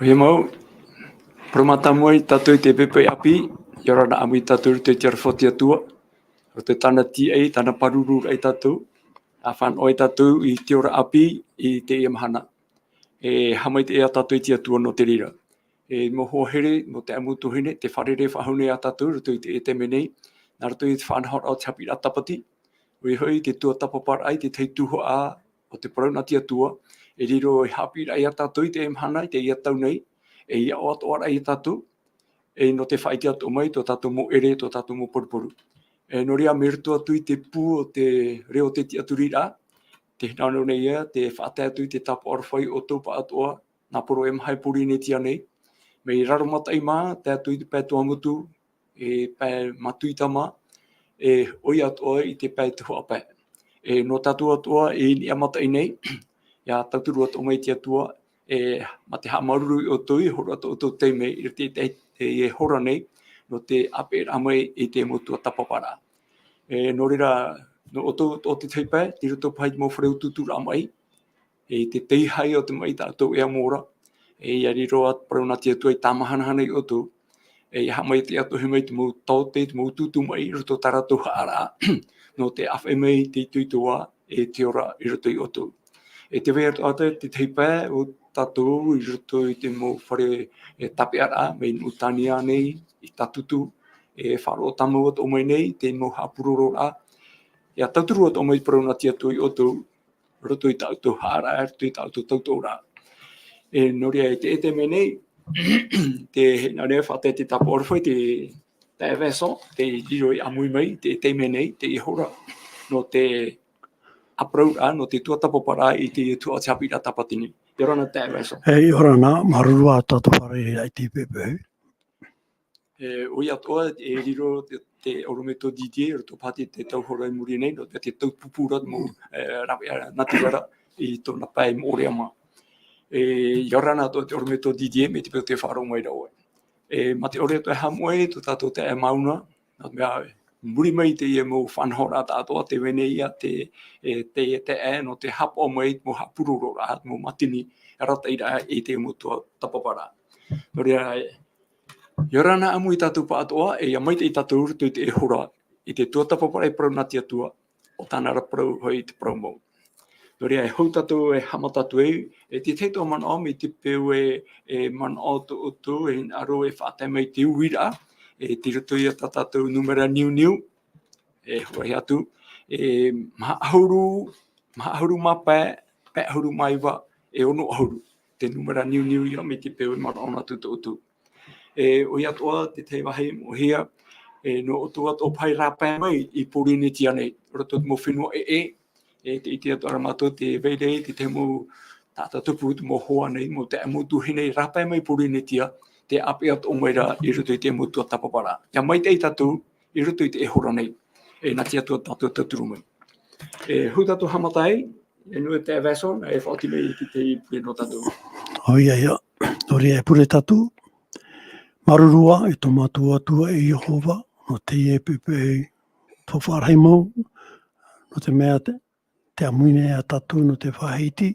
Oia mau, promata moi tatu te pepe api, yorana ami tatu te terfotia tua, o te tana ti ai, tana paruru ai tatu, a whan oi tatu i te ora api i te iamahana. E hamai te ea tatu i tia tua no te rira. E moho here, mo te amutu hine, te wharere whahune a tatu, rutu i te e te menei, nā rutu i te whanhor au chapi a tapati, ui hoi te tua tapapar ai, te tei tuho a, o te parauna tia tua, e riro i hapi ai a tatu i te iamahana, i te ia tau nei, e ia o atu ara i tatu, e no te whaiti atu mai, tō tatu mo ere, tō tatu mo poruporu. E no rea mertu atu i te pū o te reo te ti atu rira, te hinano nei ia, te whaate atu i te tapu orwhai o tōpa atua, nā poro e mahai puri ne tia nei. Me i raro mata i mā, te atu i te pētua mutu, e pē matuitama, e oi atua i te pētuho apē. E no tatu atua e ni amata i nei, ia tauturu atu mai tia tua, e ma te hamaruru o tui, horo atu o tō teime, i te hora nei, no te ape amai i te motua tapapara. E no rira, no o te teipe, ti roto pai mo whreu tutura amai, e te teihai o te mai tātou ea mōra, e ia riro at parauna tia tua i tāmahanahana i o tō, e ia hamai te atu himai te mou taute, te mou tutu mai, roto taratu haara, no te awhi mai te tuitua, e te ora i roto i o tō. E te wea ata te teipe o tātou i roto i te mou whare e tape ara, mei utania nei, i tatutu, e wharo o tamu at o mai nei, te mou hapuroro a. Ia tauturu at o mai parauna tia tui o tō, roto i tātou hara, roto i tātou tautora. E noria e te me nei, te nare whate te tapu orwhai, te eweso, te riro i amui mai, te me nei, te ihora, no te aprau no te tuatapopara i te tuatapira tapatini. Te rana te eweso. E orana, marurua tatu whare ai te pepe. E oi atoa, e riro te orometo Didier, roto pati te tauhora i muri nei, no te taupupura mo natirara i tōna pai mōrea ma. E yorana to te orometo Didier, me te peo te wharo mai rau. E ma te ore to e hamoe, to tato te e mauna, na mea muri mai te ia mo whanhora tātoa, te wene ia, te e, no te hapo mai, mo hapururo rā, mo matini, rata ira i te mutua tapapara. Norea yorana amu i tātou pātoa, e ia mai te i tātou urutu i te e hora, i te tua tapapara e parau natia tua, o tāna ra parau hoi te parau mau. Norea e hau tātou e hama tātou e te teito man o, me te peu e man o tu, e aro e whātai mai te uira, e te rutu i a tātou numera niu, e hoi atu, e mahauru mapē, pē hauru maiwa, e ono hauru, te numera niu i a me te peu e man o natu tu. E oi atua te te wahi mo hia, e no otu atu pai rāpē mai i pori ni tia nei, roto mo whenua e te iti atu aramato, te veirei, te mo tātatupu, mo hoa nei, mo te amutu hinei rāpē mai pori ni tia, te api atu o maira i roto i te mutua tapapara. Ia mai te i tatu, i roto i te e hora nei, e nati atu tatu taturu mai. E hu tatu hamatai, e nui te aveson, e whauti mai ki te i pui no tatu. Oia ia, ori e pure tatu, marurua i tō matua tua e Jehova, no te e pepe tō wharhei mau, no te mea te amuine a tatu no te whaheiti,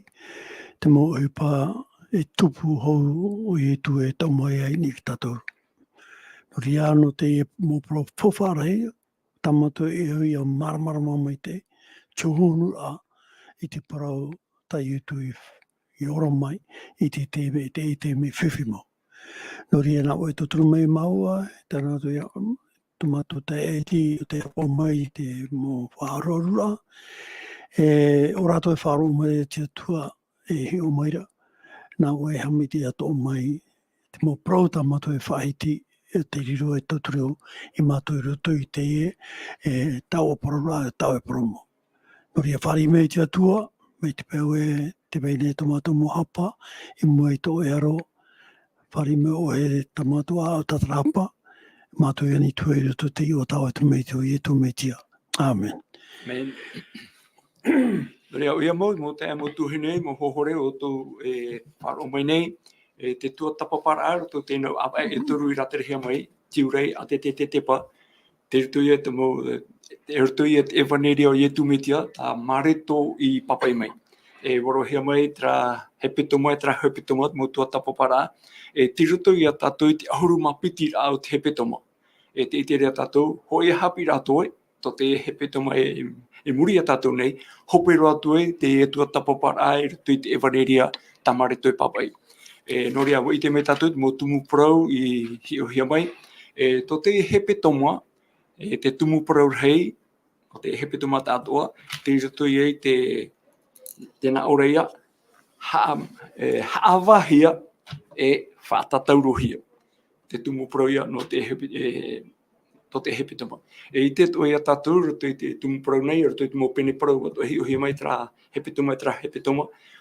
te mo upa e tupu hou o i tu e tau mai ai ni ki tatu. No ria no te e mo pro whawharhei, tamatu e hui a maramarama mai te chuhonu a i te parau tai utu i ora mai, i te te me whiwhi mau. No ria nā oe tuturu mai maua, tēnā tu ia tumatu te eti, te o mai te mo whaarorura, e o rato e wharo mai te tua e hi o maira, nā oe hamiti ato o mai, te mo prauta matu e whaiti, e te riro e tuturu i matu i rutu i te e tau o parora e tau e promo. No ria whari mei te atua, mei te peo e te veine tomatu mo hapa, i mua i tō e aro, whari me o he tamatua o tatarapa, mātu e ni tue rutu te i o tau e tu mei tō i e tō mei tia. Amen. Amen. Rea uia mo te amo tuhine, mo hohore o tō e wharo mai nei, e te tua tapapara ar, tō tēnau awa e turu i raterehia mai, tiurei a te tepa, te rutu i te rutu i e vaneri o i e tumitia, tā mareto i papai mai. e worohia mai tra he pito mai tra he pito mai mo tua tapopara e tiruto ia tātou te ahuru mapiti au te he pito mai. E te ite rea tātou, hoi hapi rātou to te he pito mai e muri a tātou nei, hope rātou te e tua tapopara e rutu i te ewareria tamare toi papai. E nori awa i te me tātou, mo tumu prau i hiohia mai, e to te he pito mai, e te tumu prau rei, o te he pito mai tātoa, te rutu i tēnā oreia, haawahia e whātataurohia. Te tumu proia no te to te hepi tama. E i te toi a tātou, roto i te tumu prau nei, roto i te mō pene prau, roto hi ohi mai tra hepi tama,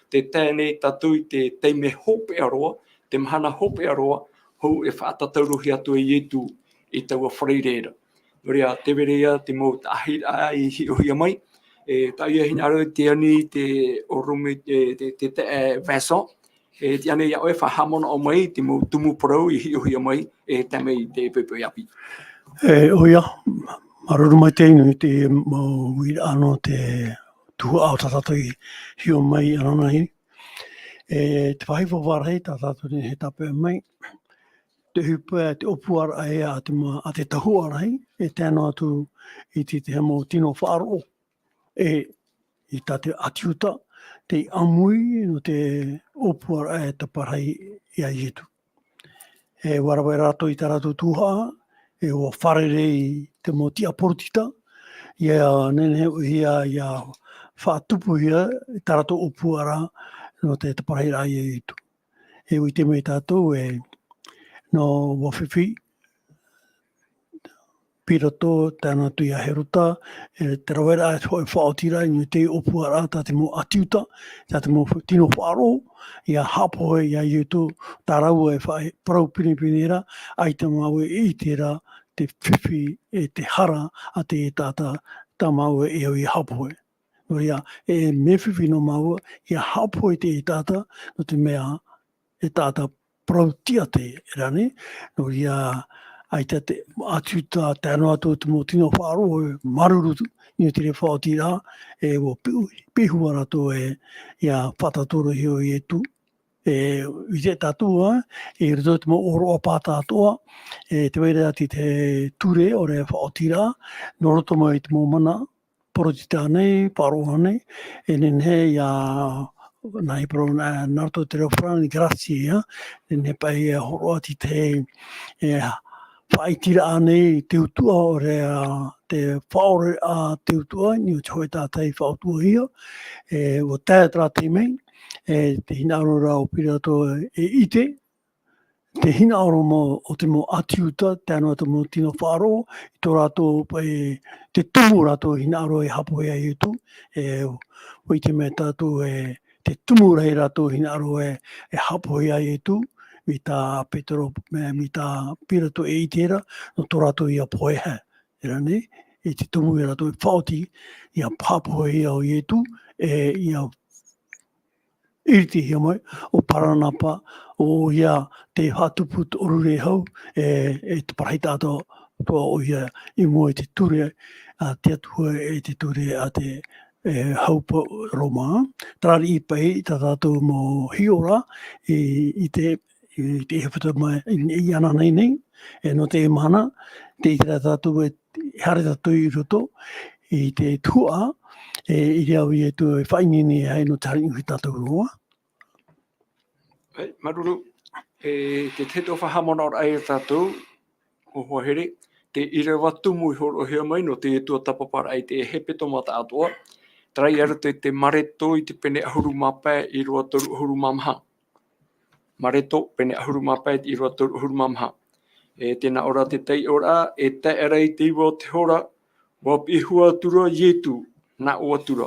te tēnei tātou i te teime hope aroa, te mahana hope aroa, hou e whātataurohi atu e ietu i taua whareirera. Noria, te verea, te mō tahira i hi ohi mai, e tai e hina aro te ani te orome te Vincent, e te ane ia oe whahamona o mai, te mō tumu prau i hi ohi mai, e tamei te pepe api. Oia, maruru mai te inu te mo wira ano te tuhu au tātātou i hio mai ananahi. Te whaiwo warhei tātātou ni he tape mai. Te hupea te opuara e a te tahu arahi, e tēnā atu i te hemo tino whaaro. I tā te atiuta, te amui no te opuara e te parhei i a ietu. Warawai rātou i tā rātou tūhaa, e o wharerei te mo tia porotita, ia nene ia whaatupu ia i tā rātou opuara no te parhei rā i a ietu. E ui te mei tātou no wawhiwhi, pirato, tēnā tui a heruta, te rawera e hoi whaotira i te opuara tā te mo atiuta, tā te mo tino whaaro, ia hapoe ia ietu, tā rau e whae parau pinipinera, ai te mau e tērā te whiwhi e te hara a te tāta tā mau e au i hapoe. Noria, e me whiwhi no mau, ia hapoe te tāta, no te mea e tāta parau tia te rane, noria, ai te atiuta tēnā atu te mo tino whaaro maruru ni te re whaotira e o pihua rato ia whatatoro hio i etu. I te tātua, e rito te mo oro a pātātoa, te weire ati te ture o re whaotira, no roto mai te mo mana, porotita nei, paroha nei, e nene ia nai pro nato te reo whrani gracia, nene pai e horo ati te whaitira anei te utua o rea te whaore a te utua, ni o te hoi tātai whaotua hia, o tētra te mei, te hina aro rao pirato e ite, te hina aro mo o te mo atiuta, tēnā te mo tino wharo, i tō rato te tumu rato hina aro e hapo e iutu, hoi te mea tātou te tumu rei rato hina aro e hapo e iutu, mi tā Petero, mi tā pirato e itera, no tō rato ia poeha. Era ne, e te tumu e rato e whaoti, ia pāpoe ia o ietu, ia iriti hia mai, o Paranapa, o ia te hatupu te orure hau, te parahei tātou toa o ia i mua e te ture, te atua e te ture a te haupa Roma. Tarari i pai i tā tātou mo hiora, i te hewhata mai i ana nei nei, no te mana, te i te tātou e hare tātou i roto, i te tua, i rea ui e tu e whainini hei no tari i tātou roa. Maruru, te teto whahamona o ai tātou, o hohere, te irewa tumu i horo hea mai no te tua tapapara ai te hepeto mata atoa, trai aruto i te mareto i te pene ahuru mapa i roa toru ahuru mamha. Mareto, pene ahuru mapa i roa toru ahuru mamha. Tēnā ora te tei ora, e te erei te iwa o te hora, wap i hua tura ietu, na o atura.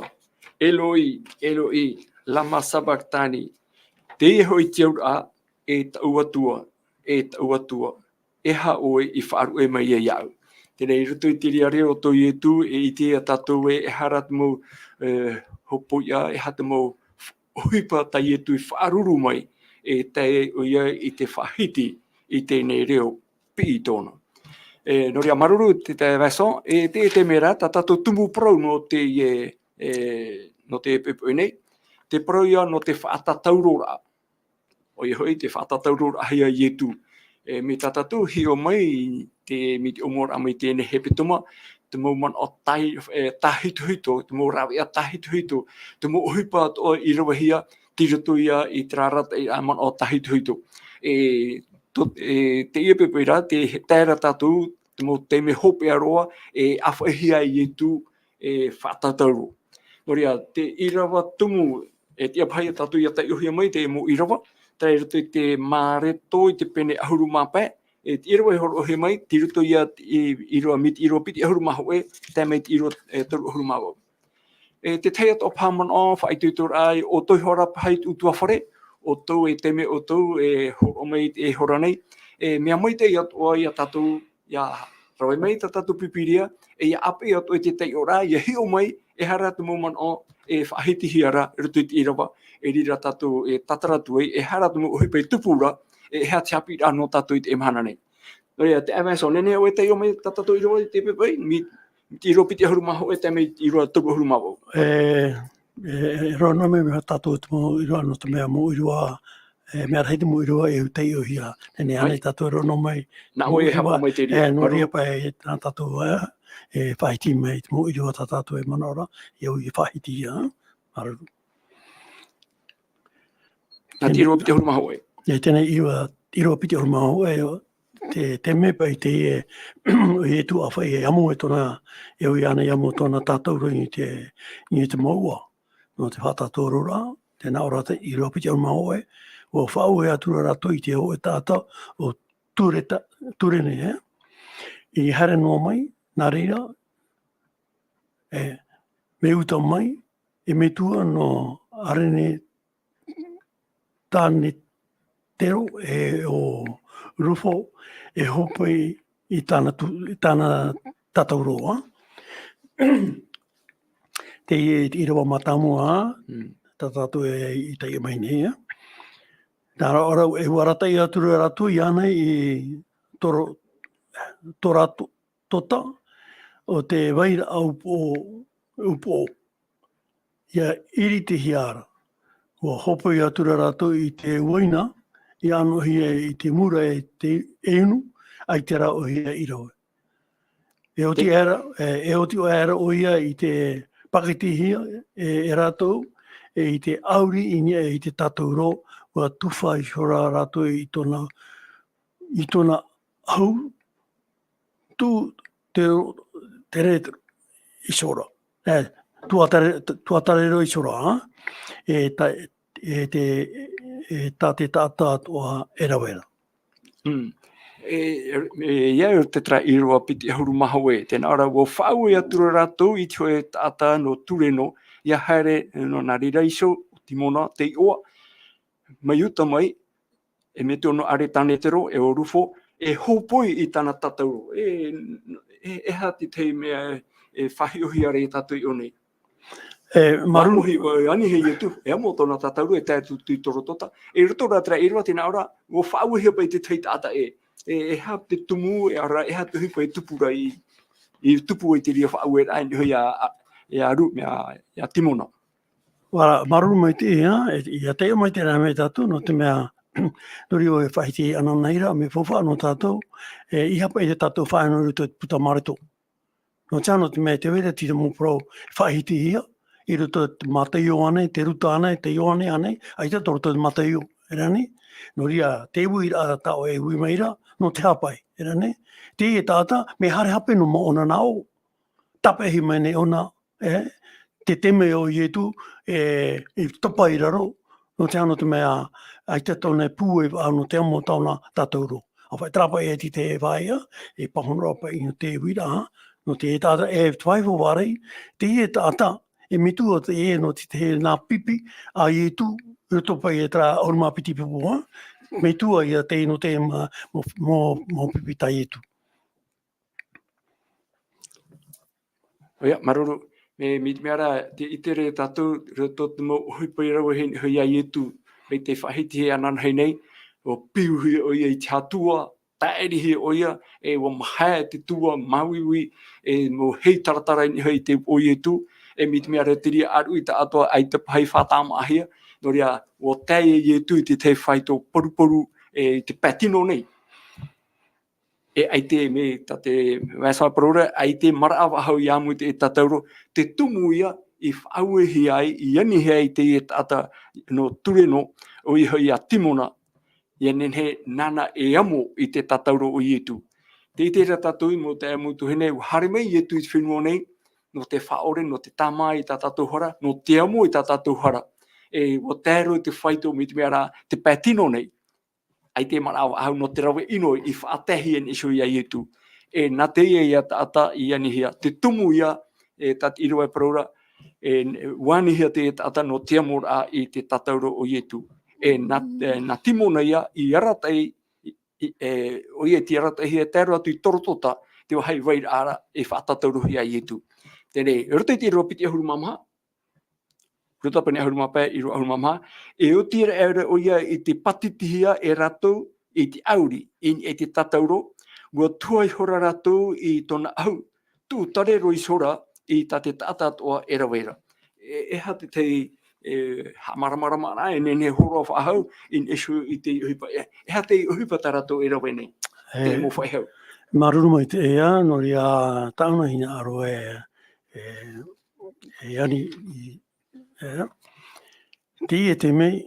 Eloi, Eloi, lama sabachthani. Te iho i te aura, e tau atua, e ha oe i whaaru e mai e iau. Tēnei rutu i tiri are o tō ietu, e i te tātou e harat mō hopoia, e hata mō huipa ta ietu i whaaruru mai, e te oia i te whahiti i tēnei reo pi tōna. Noria maruru te Vincent, te mera, ta tātou tumu prau no te pepe nei, te paroia no te whaatataurora. O i hoi te whaatataurora hia i tu. Me tatatu hi o mai te mi te omor amai tēne hepetuma, te mau man o tahituhito, te mau rawi a tahituhito, te mau uhipa o i rawa hia, tirutu ia i trarata i aman o tahituhito. Te ia pepeira, te tēra tatu, te mau te me hope aroa, awhahia i tu whaatatauro. Noria, te irawa tumu, te apaia tatu ia tai uhi mai, te mo irawa, tai ruto i te māreto i te pene ahuru māpē, te irawa i horo uhi mai, te ruto ia i roa miti, i roa piti ahuru maho te mei te i roa taru ahuru maho. Te teiat o pāman o, whaitutur ai, o toi hora pai utua whare, o tau te me o tau, horo mai e hora nei, mea mai te iat o ia tatu, ia rawai mai ta tatu pipiria, ia ape iat o te tei ora, ia hi o mai, hara te moman o, whahiti hiara, rutu i te irawa, rira tatu tataratu e hara te mo uhipe tupura, hea te api rano tatu i te emhana nei. Noria, te awa so nene o te i o mai tatu i roa i te pepe, i roa piti ahuru maho te mei i roa turu ahuru maho. Roa no me tatu te mo i roa no te mea mo i roa, mea reiti mo i roa e utei o hia. Nene ane tatu roa no mai. Nā oe hapa mai te ria. No ria pa e tā tatu whahiti mai te mo i roa tā tatu e manora, e ui whahiti ia. Mararu. Nā te i roa piti ahuru maho e. Tēnei i roa piti ahuru maho e te me pai te e tu awhai e amu e tona, e ui ana i amu tona tātou ringi te maua. No te whātātorora, tēnā orata i roa piti ahuru maho e, o whau e atura rato i te ho e tāta o turene, I hare noa mai, nā reira, me uta mai, e me tua no arene tāne tero e o rufo e hope i tāna tatauroa. Te i rawa matamua, tatatu i tai mai nea. Nā ora e warata i atura ratu i ana i torato tota o te waira upo. Ia iri te hiara. Ua hopo i atura ratu i te uaina, i ano hia i te mura e te enu, ai te rao hia i rawe. E oti o era o ia i te pakiti hia e rātou, i te auri i te tātou ro, ua tuwha i shora rātou i tona au, te re i shora. Tuatarero i shora, tā te tātā toa e rawera. Ia te tra i roa piti ahuru maho e, tēnā ora wo whau e atura rātou i tio e tātā no tureno, ia haere no nā rira iso, timona, te oa, mai uta mai, e me te ono are tānetero, e o rufo, e hopoi i tāna tātauro, e hati te mea e whahi ohi are i tātou i onei. Maruhi o ani hei e tu, e amo tōna tātauru e tātu tui torotota. E roto rātara e roa tēnā ora, o whau hea pai te tei tāta e ha te tumu, e ara e ha te hipa e tupura i tupu i te ria whau e rai hui a ru, a timona. Wara, maru mai te ia te mai te rā me tātou, no te mea nori o e whahiti ana neira, me fofa no tātou, i hapa i te tātou whaino ruto puta mareto. No tāno te mea te wera tira mo pro whahiti ia, i ruto te mataio ane, te ruta ane, te ioane ane, ai te toroto te mataio, erane? No ria, te ui rā tau e ui meira, no te hapai, erane? Te e tāta, me hare hape no mo ona nao, tapehi mai ne ona, te teme o ietu, e topa i raro, no te ano te mea, ai te tone pū e ano te amo tauna tātauro. A whai trapa e ti te e waia, e pahonora pa i no te wira, no te e tāta, e twaifu warei, te e tāta, e mitu o te e no te nā pipi, a i tu, ruto pa i e tra orma piti pipua, me tua i a te no te mo pipi tai e tu. Oia, maruru, me ara te itere tātou, ruto te mo huipai rawa hui ai e tu, me te whahiti he anan hei nei, o piu hui o ia i te atua, taeri he o ia, e wa mahea te tua, mawiwi, e mo hei taratara ni hei te o ia tu, e mit mea re tiri aru i ta atoa ai te pai whatama ahia, no rea o tei e tu te te whaito poru e te patino nei. E ai te me ta te wasa parora, ai te maraawa hau i amu te tatauro, te tumu ia i whauehi ai, i ani hea i te e tata no ture no, o i hoi a timona, i nen he nana e amo i te tatauro o ietu. Te te tatau mo te amu tu hene, hare mai ietu i whenua nei, no te whaore, no te tama i ta tatou hara, no te amo i ta tatou hara. E o tēro i te whaito mi te mea rā, te patino nei, ai te marawa au no te rawe ino i whaatehi en iso ia ietu. E nā te ia ta ata i anihia, te tumu ia e tat iroa praura, e wanihia te ata no te amor a i te tatauro o ietu. E nā timona ia i aratei, o ia ti aratei e tēro atu i torotota, te wahai waira ara e whaatatauro ia ietu. Tēnei, rote te roa piti ahuru mamaha, ruta pane ahuru mapa i roa ahuru mamaha, e o tira e o ia i te patitihia e ratou i te auri, e te tatauro, ua tuai hora ratou i tona au, tu tare roi sora i ta te tatatoa e raweira. E ha te hamaramarama e nene horo whaahau, in esu i te uhipa, e ha te uhipa ta ratou e rawene, te mo whaihau. Maruru mai te ea, no rea tauna hina aro ani te i e te mei,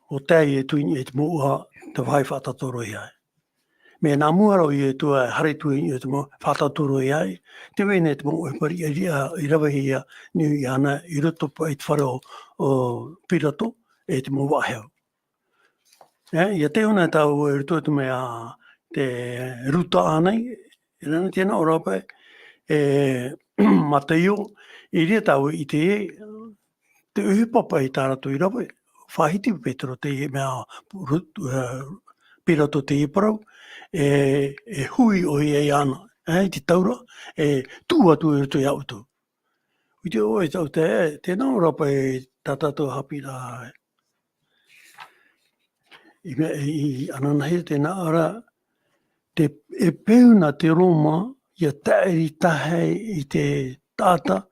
o tei e tuini e te moua te whai whatatoro i ai. Me nā muaro i e tua hare tuini e te mo whatatoro i ai, te wene te mo e pari i rawahi ia ni i ana i roto pa i te whare o pirato e te mo waheo. Ia te ona tau e roto te mea te ruta anei, e rana tēnā o rape, Mateo, i rea tau i te uhipapa i tā rato i rawe, whahiti petro te mea pirato te iparau, e hui o i ana, i te taura, tū atu e roto i autu. I te oe tau tēnā o rape tā tātou hapi rā. I ananahi tēnā ara, e peuna te Roma, ia taeri tahe i te tata,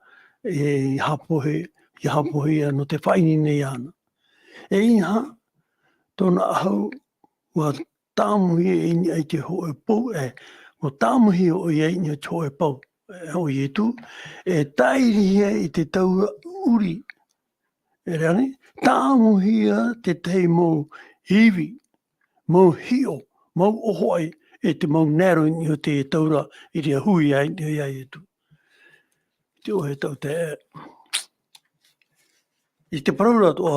i hapohe no te whaini nei ana. E iha, tōna ahau, wa tāmuhi i te hoe pau, wa tāmuhi o i ni te hoe pau, o i tu, e tairi i te tau uri, e reane, tāmuhi te tei mō hiwi, mō hio, mō ohoi, e te mau nero ni o te taura i rea hui ai e tu. Te ohe tau te I te paraura o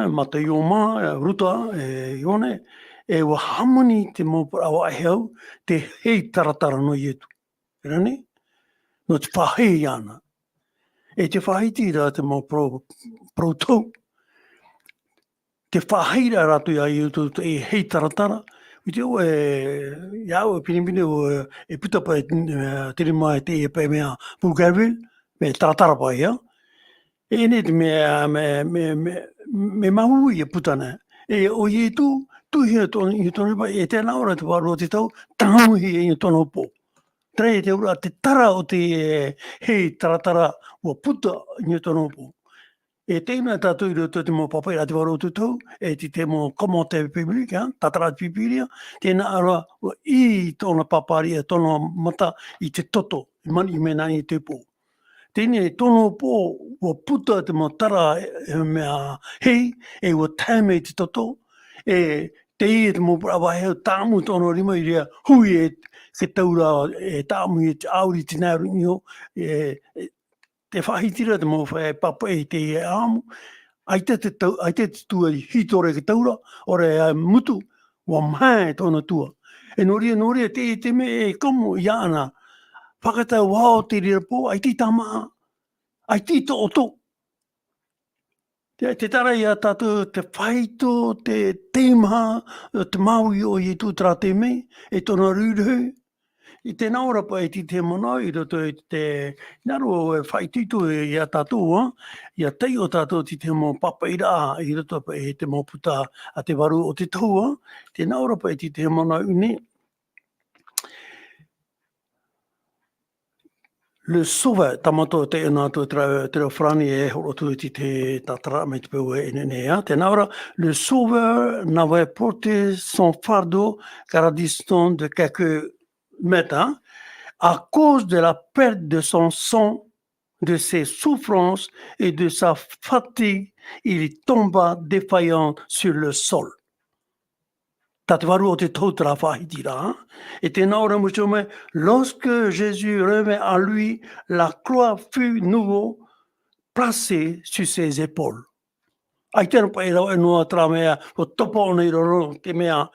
mata i o mā, ruta, ione, e wa hamani te mō parawa ahau, te hei taratara no i etu. Rane? No te whahei ana. E te whahiti rā te mō pro tau. Te whaheira rātu i ai utu e hei taratara. I te o iau e pinipini o e putapa tere mai te e pai mea Bulgaria, me taratara pai ia. E ne te me mahu i e putana. E o i tu hia i tōna pa, e tēnā ora te waro te tau, tāmuhi i tōna pō. Trei te ura, te tara o te hei taratara ua puta i tōna pō. E tēnā tātou i roto te mō papai a te waro tu tau, e te mō komo te pipiri, tatara te pipiria, tēnā ara i tōna papari e tōna mata i te toto, i mani me nani te pō. Tēnei tōna pō ua puta te mō tara mea hei, e ua tāme te toto, e te i te mō prawaheo tāmu tōna rima i rea hui e ke taura e tāmu i te auri te nāru niho, te whahitira te mō whae papa e te e āmu, ai te tua i hitore ke taura, ore mutu, wa mai tōna tua. E noria te me e komo i ana, whakatau wao te rira pō, ai ti tamaha, ai ti to oto. Te tara i a tātou te whaito, te temaha, te maui o i tū tera te me, e tōna rūruhu. I tēnā ora pa e ti te mana, i roto e te naro e whaitito i a tātou, i a tei o tātou ti te mō papaira, i roto pa e te mō puta a te waru o te taua, tēnā ora pa e ti te mana une. le sauveur, tamato te ena tu te frani e horo tu te tatara me te peue e nenea. Tēnā ora, le sauveur n'avait porté son fardeau qu'à distance de quelques mètres à cause de la perte de son sang, de ses souffrances et de sa fatigue. Il tomba défaillant sur le sol. Tatvaru o te tautra whahitira. Et tēnā ora mutume, lorsque Jésus remet à lui, la croix fut nouveau placée sur ses épaules. Ai tēnā pa e rau e noa tra mea, o topo o nei roro, te mea,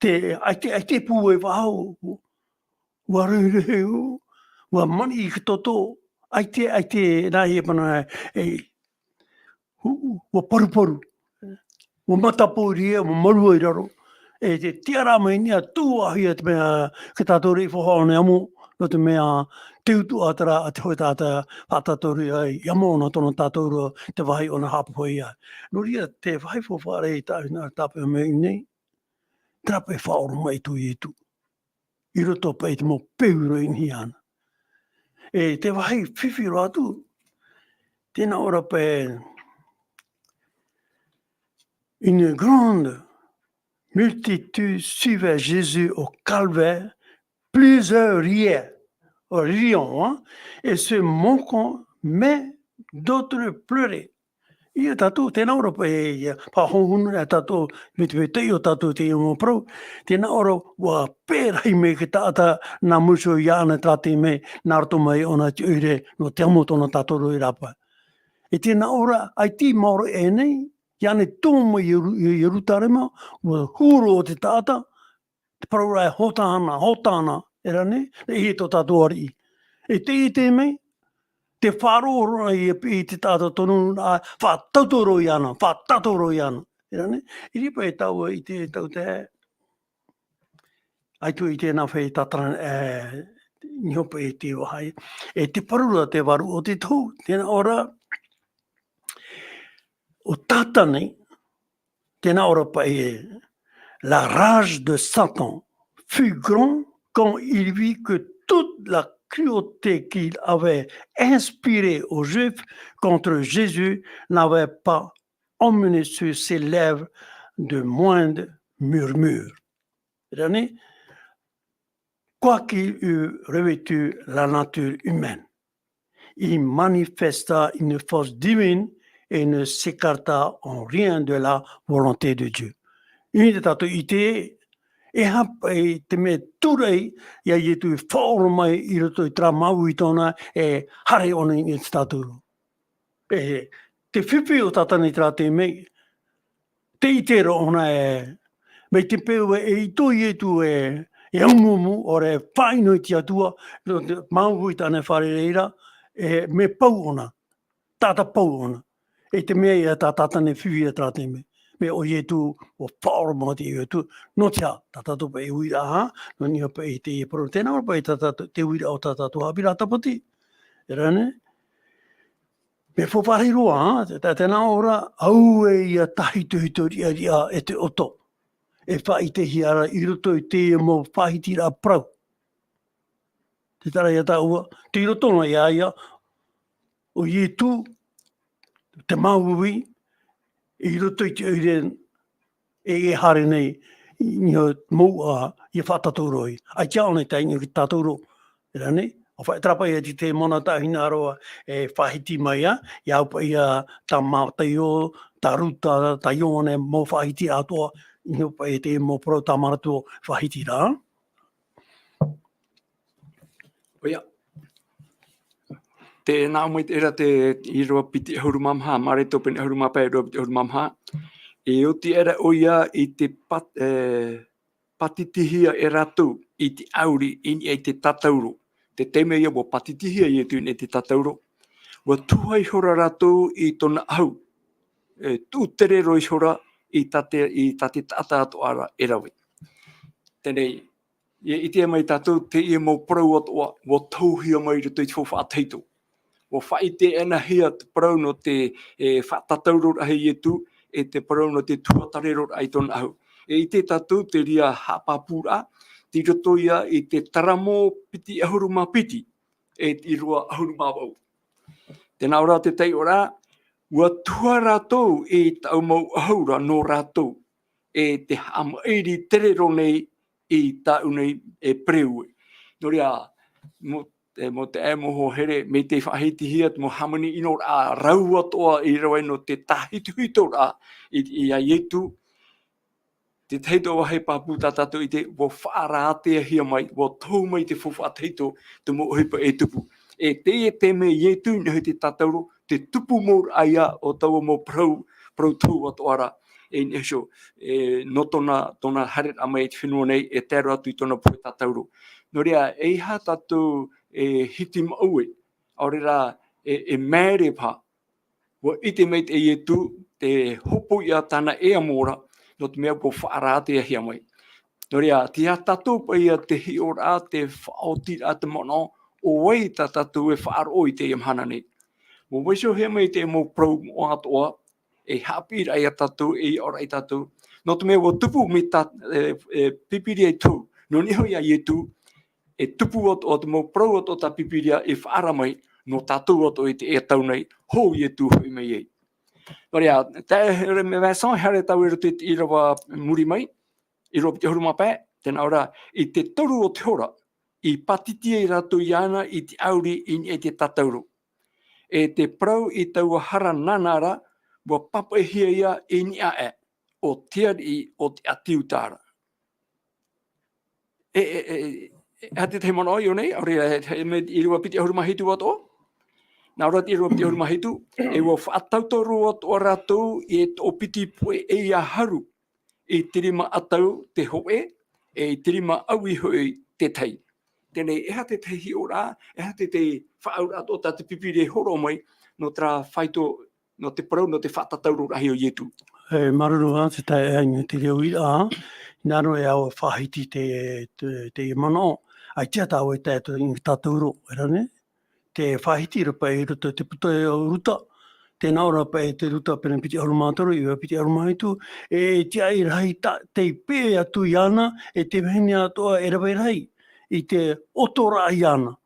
ai te pū e wahau, ua rureu, ua mani i katoto, ai te, nā e pana ua paru, ua mataporia, ua marua i raro, e te tiara mai nia tūahia te mea ki tātou rei whahone amu, no te mea te utu atara a te hoi tāta whātātori ai, amo ona tono tātou roa te wahi ona hapahoi ai. No ria te wahi whawhare i tāpe mei nei, trape whaoro mai tu i tu. I roto pa i te mo peuro i ni ana. E te wahi whiwhi rātu, tēnā ora pe une grande multitude suivait Jésus au calvaire, plusieurs riaient, et se moquant, mais d'autres pleuraient. Ia tātou, tēnā ora pa e pāhonghunu e tātou, me te te o tātou te iungo prau, tēnā ora wa pērai me ki tāta nā muso i ana tāte me nā rato mai ona te ure no te amo tōna tātou roi rapa. E tēnā ora, ai tī mauro e nei, i ane tōma i Yerutarema, wa huro o te tāta, te paraura e hotana, era ne, e he tō tātou ari. E te mei, te whāroro i te tātou tonu, whātautoro i ana, era ne, i ripa e taua i te tau te, ai tu i tēnā whai tatara nihopa e te wahai, e te parura te waru o te tau, tēnā ora, o tātanei, tēnā ora pa e, la rage de Satan fut grand quand il vit que toute la cruauté qu'il avait inspirée aux Juifs contre Jésus n'avait pas emmené sur ses lèvres de moindre murmure. Quoiqu'il eût revêtu la nature humaine, il manifesta une force divine et ne s'écarta en rien de la volonté de Dieu. I te tātou i te e hapa i te me turei ia i tu whaoro mai i roto i tra mau i tōna e hare ona i te tātou. E te whiwhi o tātani tra te mei, te i te roona e mei te peo e i toi e tu e aumumu o re whaino i te atua, mau i tāne whare reira, e me pau ona, tāta pau ona, e te mea i a tātane whiwhi a tra te mei. Me o ye tu o whaoro mo te i tu, no tia, tātou pa e uira ha, no ni pa e te e poro, tēnā ora pa e te uira o tātou hapira tapati, e rane. Me whawhare roa, tēnā ora, au e ia tahi tuhitori a ria e te oto, e whai te hiara i roto i te mo whahitira prau. Te tara ia tā ua, te roto no ia, o ye tu, te mauwi, i roto i te uire e hare nei i mou a i whātatoroi. Ai tia ona te inga ki tātoro. E rane, o whai trapa ia te mona tāhina aroa e whahiti mai a, i aupa ia tā mātaio, tā ruta, tā ione mō whahiti atoa, i aupa e te mō pro tā maratua whahiti rā. Oia. Te nā mai era te i roa piti hurumamha, mare topeni hurumapa e roa piti hurumamha. E o te era oia i te patitihia e ratu i te auri i te tatauro. Te teme ia mo patitihia i tu i te tatauro. Wa tuhai hora ratu i tona au. Tu tere roi hora i tate tata ato ara e rawe. Tenei, i te mai tātou te ia mo prau atoa, wa tauhia mai ruto i te whawhāteito. Wa whai te ena hia te prau no te whatatauro ahi e tu, e te parau no te tuatarero ai tona au. E i te tātou te ria hapapura, te roto ia i te taramo piti ahuruma piti. I rua ahuru mawau. Tēnā ora te tei ora, ua tua rātou tau mau ahura no rātou te hamairi terero nei tau nei preue. Nō rea, mo te moho here, me te whahiti hia, mo hamani ino rā raua toa I rawa no te tahituhito rā I a ietu, te teito wa hei pāpū tātātou I te wo whaarātea hia mai, wo tau mai te whawha teito te mo hipa tupu. Te me ietu nehi te tātauro, te tupu mōr aia o tau mo prau tū o toara. Nesho, no tona haret amai te whenua nei, tēro atu I tona pui tātauro. Nō rea, ha tātou hiti maue, aore rā, mēre pā, wa ite mei te ietu, te hopo I a tāna mōra, no te mea po whaarātea hia mai. Nō rea, te a tātou pa ia te hi o rā, te whaoti rā te mono, o wei tā tātou whaaro I te imhana nei. Mo waiso hea mai te mo prau o atoa, hapi rai a tātou, ora I tātou. No te mea wo tupu me tā pipiri tū, no niho ia ietu, tupu o te mo prau o tā pipiria whaara mai, no tātou o te tau nei, hou ietu hui mai ei. Nō rea, me Vincent hare tau I rawa muri mai, I rawa te huruma pē, tēnā ora, I te toru o te hora, I patitia I rātou I ana I te auri I te tatauro. Te prau I tau hara nanara, wa papa hia ia I ni ae, o tiari o te atiu tāra. Hate te mono I o nei, aure me I rua piti ahuruma hitu ato. Nā ora te rua piti ahuruma hitu, wa whaatautoro ato rātou o piti poe a haru. Tirima atau te hoe, tirima aui hoi te tei. Tēnei, te tehi o rā, te whaaura ato tā te pipiri horo mai, no tra whaito, no te parau, no te whaatatauro rahi o ietu. Maruru te tai ainga te reo I a, naro awa whahiti te mano, ai tia tāua tātou I tātauro, ne? Te whahiti rapa ruta, te puta ruta, tēnā ora pa te ruta pēnā piti arumātoro, I piti arumaitu, tia I rahi te pē atu I ana, te mehene atoa rawa rahi, I te otora I ana.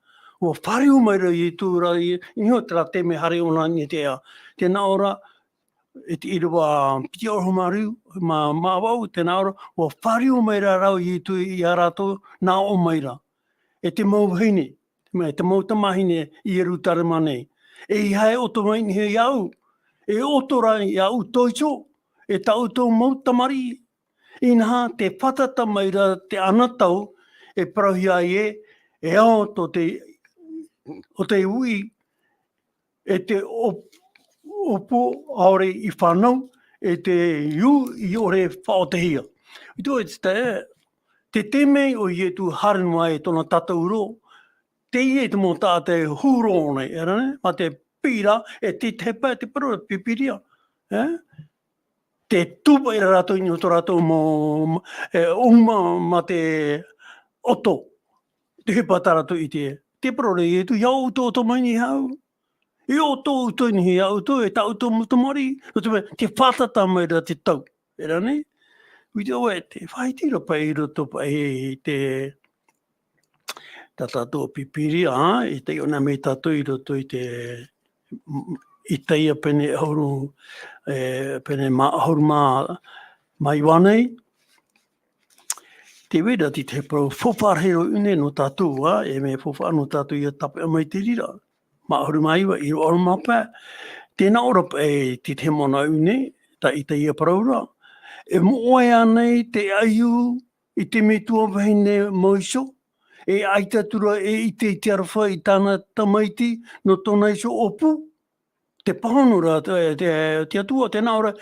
Ua whariu mai ra I tūra, I tera te me hare ona ni te a. Tēnā ora, te irawa piti arumaru, ma wau, tēnā ora, ua whariu mai ra rau I tu I a rātou, nā o mai ra. Te mau hine, te mau tamahine I Yerutarema nei. I hae oto mai ni he iau, otora iau toicho, tau tau mau tamari. I nā te whatata mai ra te anatau, parahia ao to o te ui, te opo aore I whanau, te iu I ore whaotehia. I tō te temei o ietu harenua tona tatauro, te te mo tāte huro nei, ne? Ma te pira, te tepa, te paro, pipiria. Te tupa I rātou I to rātou mo uma ma te oto. Te hepa tāratou I te paro re tu iau to mai ni hau. I oto ni iau to, tau to mutamari. Te whatata mai ra te tau, ne? Ui te oe, te whaitira pa I roto pa te tātou pipiri, te ona me tātou I roto I teia pene ahuru, pene ahuru mai wanei. Te wera ti te pro whopārhero une no tātou, me whopār no tātou I a tape amai te rira. Ma ahuru mai wa I ro mapa. Tēnā ora ti te mona une, ta I teia paraura. Moe anei te aiu I te metua wahine moiso, aitatura I te tiarawha I tāna tamaiti no tōna iso opu. Te pahanura, te atua, tēnā ora,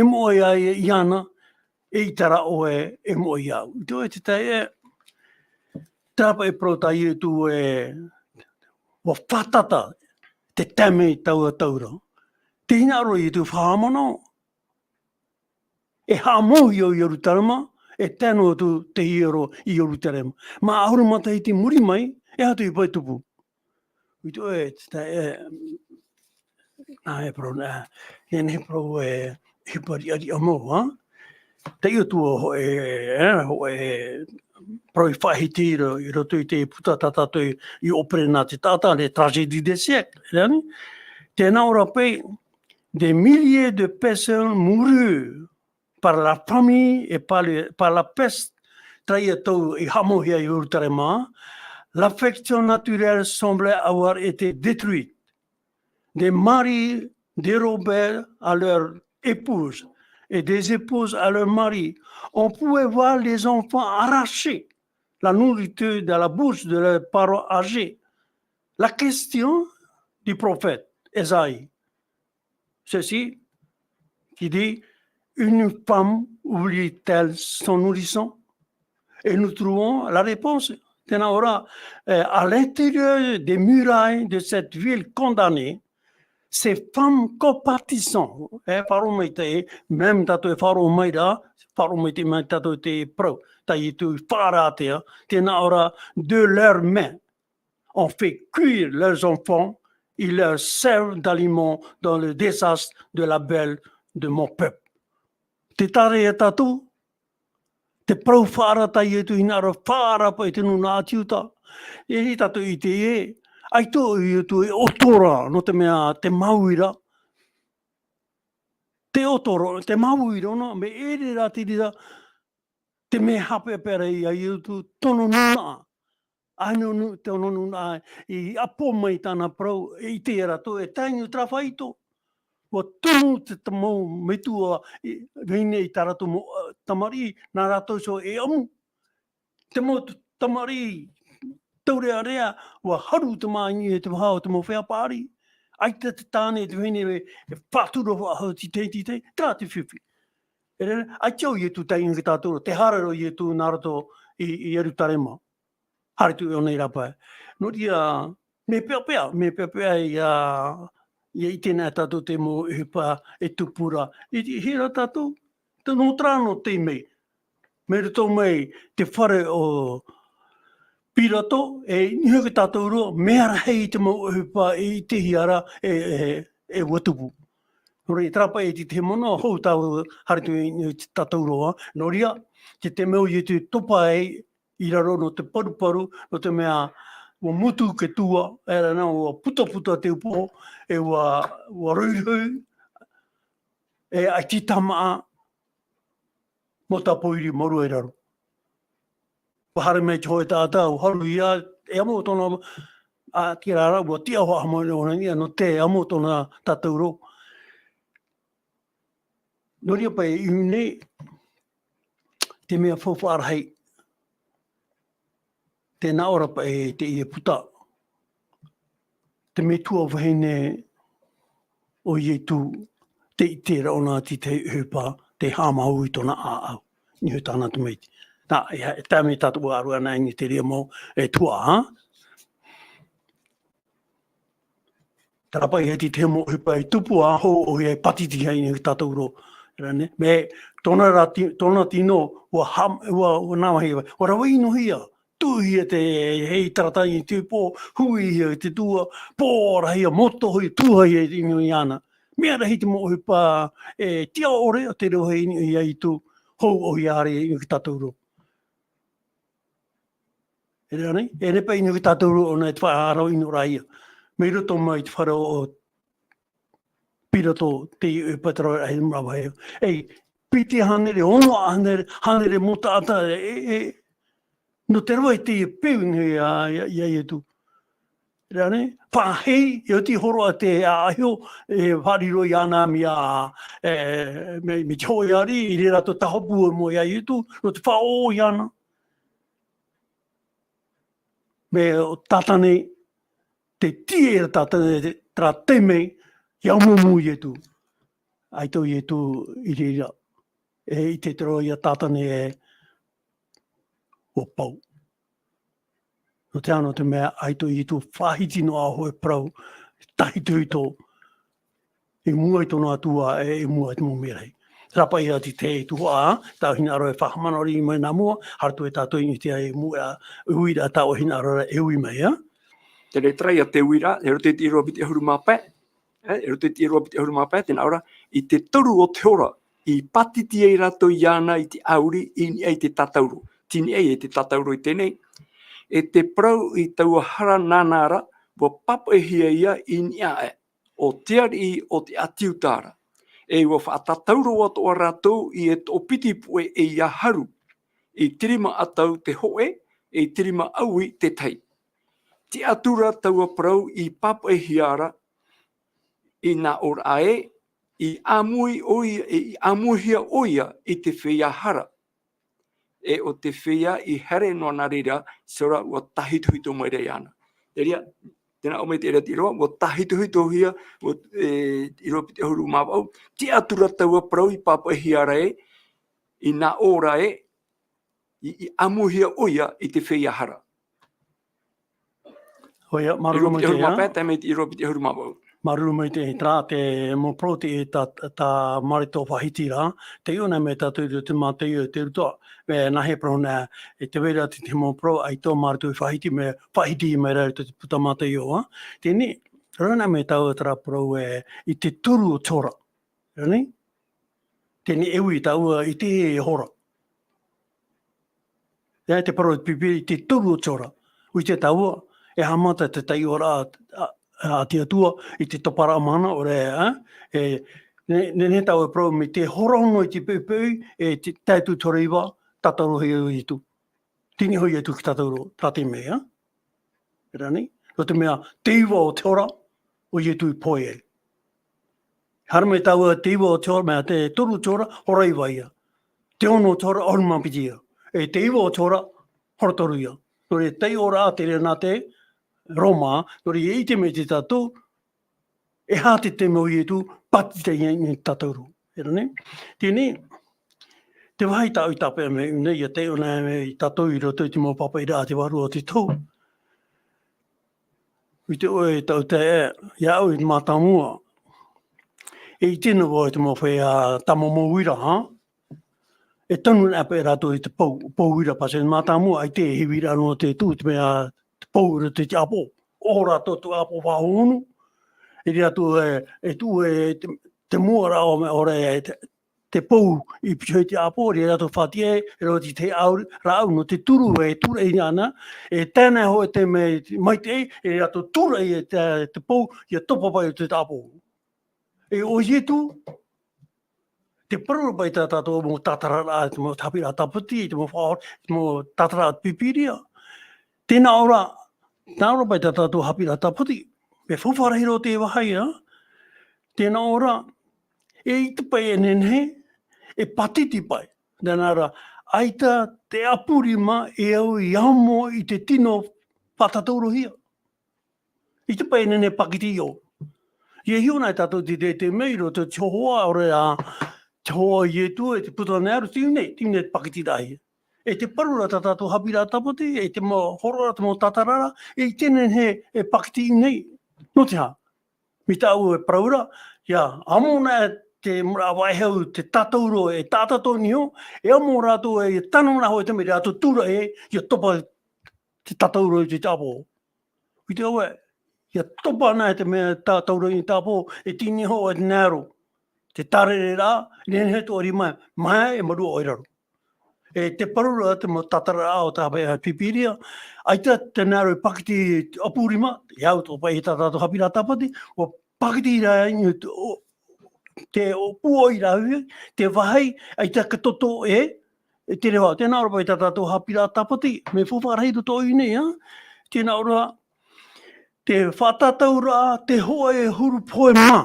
moe ai I ana, I tara oe, moe iau. I tō te tai tāpa prota I tu wa whatata, te tame taua taura. Te hina aro I tu whahamano, hamohi o Yerutarema, tēno tu te hiero I Yerutarema. Ma ahuru mata I te muri mai, hatu I paitupu. I tō nā pro, ne pro hipari ari amo, te i tua ho Proi whahiti i roto i te puta tatato i opere nā te tata, le tragédie des siècles. Tēnā ora pei, des milliers de personnes moururent par la famille et par la peste traia tau i hamohia i Urutarema. L'affection naturelle semblait avoir été détruite. Des maris dérobèrent à leur épouse et des épouses à leur mari. On pouvait voir les enfants arracher la nourriture de la bouche de leurs parents âgés. La question du prophète Ésaïe, ceci, qui dit, une femme oublie-t-elle son nourrisson? Et nous trouvons la réponse. À l'intérieur des murailles de cette ville condamnée, ces femmes compatissant, même tato e wharo maira, wharo mai te mai tato te pro, tai tu wharatea, tēnā ora, de leurs mains, ont fait cuire leurs enfants, ils leur servent d'aliment dans le désastre de la belle de mon peuple. Te tare e tato, te pro whara tai e tu hinara whara pa i te nuna atiuta, e tato i te e, ai tō i tu e otora no te mea te mauira. Te otoro, te mauira no, me ere rā te rira, te me hape pera i a i tu tono nuna. Ai no tono nuna i apo mai tāna prau, i te era to e taingu trawhaito. Wa tonu te tamau metua vene i tarato mo tamari, nā rātou so e amu. Te mo tamari, taurea rea, wa haru te māngi e te wahao te mo whea pāri. Ai te tāne te vene e whāturo whahau ti te, tā te whiwhi. Ai tau i tu tainga ki tātoro, te hararo i tu nārato i Yerutarema. Hari tu o nei rapai. No ria, me pēpea i tēnā tātou te mo hipa e tupura. I hira tātou, te no trāno te mei. Me rito mei te whare o pirato, e nihoki tātou roa, mea hei te mo hipa i te hiara e watupu. Nori, trapa e te mono, hou tāu haritu i tātou roa. Noria, te meo i te topa i raro no te paru, no te mea wa mutu ke tua, e rana wa puta te upo, e wa ruiru, e ai ti tamaa, mo ta poiri moru e raro. Wa hare mei te hoe tātau, haru ia, e amo tona, a ki rara, wa tia hoa hamo no te amo tona tātou ro. Noria pai i nei, te mea whawharahei, tēnā ora pa e te ie puta. Te me tua wahine o ie tu te i raona ti te hupa, te hāmahu i tona āau. Nihu tāna tu meiti. Nā, e tā me tātu arua nā ingi te rea mo e tua, ha? Tarapai he ti te mo hupa i tupu a ho o e patiti hei ni tātou ro. Me tona tino wa nāmahi wa. Wa rawa ino hia. Tuhi te hei taratai i tūpō, hui i te tua, pōra hia, moto hui, tuha i ino i ana. Mea rahi te mo hupa e tia ore o te rohe i ai tu, hou o i are i ki tātou ro. E rea nei? E nepa i ki tātou ro o nei te whaarau ino raia. Me roto mai te wharau o pirato te i upataro e mrawa heo. Ei, piti hanere, ono hanere mota ata no te roa i te peungi i tu. Rane, whahei, i o ti horo a te ahio, e whariro i ana mi me te hoi ari, i re rato tahopua mo i tu, no te whao i ana. Me o tatane, te tie tatane, tra teme, i aumumu i tu. Aito i tu i rira. E i te tero i a tatane o pau. No te ano te mea aito i tu whahiti no a hoe prau, tahi tui tō, e mua i tono atua e mua i te mumirei. Rapa i ati te i tuha, tau hina aroe whakamanori i mai nā mua, hartu e tātou i te ai mua uira tau hina aroe e ui mai, ha? Te re trai a te uira, e rote ti roa biti e huru mape, e rote ti roa biti e huru mape, tēnā ora, i te toru o te ora, i patiti e rato i ana i te auri, i te tatauru. tini e te tatauro i tēnei, e te prau i taua hara nānara, wa papa hia ia i nia e, o teari i o te atiutara. E wa whaatatauro atu a rātou i e tō piti pue e ia haru, i tirima atau te hoe, e tirima aui te tai. Te atura taua prau i papa hiara, i nā ora ae, i amuhia oia i te whia hara. E o te whia i here noa nā reira, sora ua tahituhito mai rei ana. Te rea, tēnā o me te rea te roa, ua tahituhito hia, i roa pite huru mawau, te atura taua prau i papa hiara e, i nā ora e, i amuhia oia i te whia hara. Hoia, I maruru roa mai pite te huru ea. mawau, me i roa pite huru mawau. Maruru mai te tra te mo proti e ta marito whahiti rā. Te iona me tātou i te mā te iu te rutoa. Me nahe prona e te wera te mo pro ai tō marito i whahiti me whahiti i mai rau te puta mā te iu. Tēnei, rana me tau tra pro e i te turu o tora. Rani? Tēnei ewi tau i te e hora. Ia te pro pipi i te turu o tora. Ui te tau e hamata te tai ora a te atua i te topara mana o rea, ne tau e pro me te horongo i te pupui e te taitu toriwa, tataro hei i tu. Tini hoi e tu ki tataro, tā te mea. Rani? Ro te mea, te iwa o te ora, o i tu i poe e. Harame tau te iwa o te ora, mea te toru te ora, hora iwa ia. Te ono o te ora, oruma piti ia. E te iwa o te ora, hora toru ia. Nore te ora a te rea nā te, Roma, nori e te me te tātou, e hā te mo i tu, pati te i tātauru. Erane? Tēnei, te wahi tāu i tāpea me unei, ia te ona me i tātou i roto i te mō papa i rā te waru o te tau. I te oe tau te e, ia au i te mātamua. E i tēnā wai te mō whea tamo mō wira, ha? E tonu nā pe rātou i te pau wira pase, mātamua ai te he wira no te tū, te mea pau te apo, ora to tu apo wahonu. E rea tu te mua rao me ora te pau i pioi te apo, rea tu whatie, roti te rao no te turu e tura i ana, e tēnei ho te me mai te e rea tu tura i te pau i a topa pai o te apo. E o ie tu, te parura pai tā tātou mō tātara te mō tapira taputi, te mō whaor, te mō tātara pipiria. Tēnā ora, nā ora pai tā tātou hapira taputi, me whawharahiro te wahai, tēnā ora, e i te pai e nenhe, e patiti pai. Tēnā ora, aita te apurima e au i amo i te tino patatauro hia. I te pai e nenhe pakiti o. Ie hiona i tātou te meiro, te chohoa ore a chohoa i e tu, e te puta nearu, tīne pakiti rahi. E te parura tā tātou hapira taputi, e te mō horora, te mō tatarara, e i tēnei he e pakiti i nei. No te hā. Mi tāu e praura, ia, amona te mura waihau, te tatauro e tātato ni ho, e amo rātou e tanona hoi te mire, rātou tura e, ia topa te tatauro i te tāpo. I te aue, ia topa nai te mea tatauro i tāpo, e tini ho e nāro. Te tarere rā, nene to ori mai, mai e maru oiraru. E te parura te mo tatara o tā pēha pipiria, aita te nāro pakiti apurima, iau tō pai tā tātou hapira tapati, o pakiti rā te uoi rā hui, te wahai, aita katoto e te rewa, tēnā ora pai tā tātou hapira tapati, me whawharei to tō inei, tēnā ora, te whatatau rā, te hoa e huru poe mā.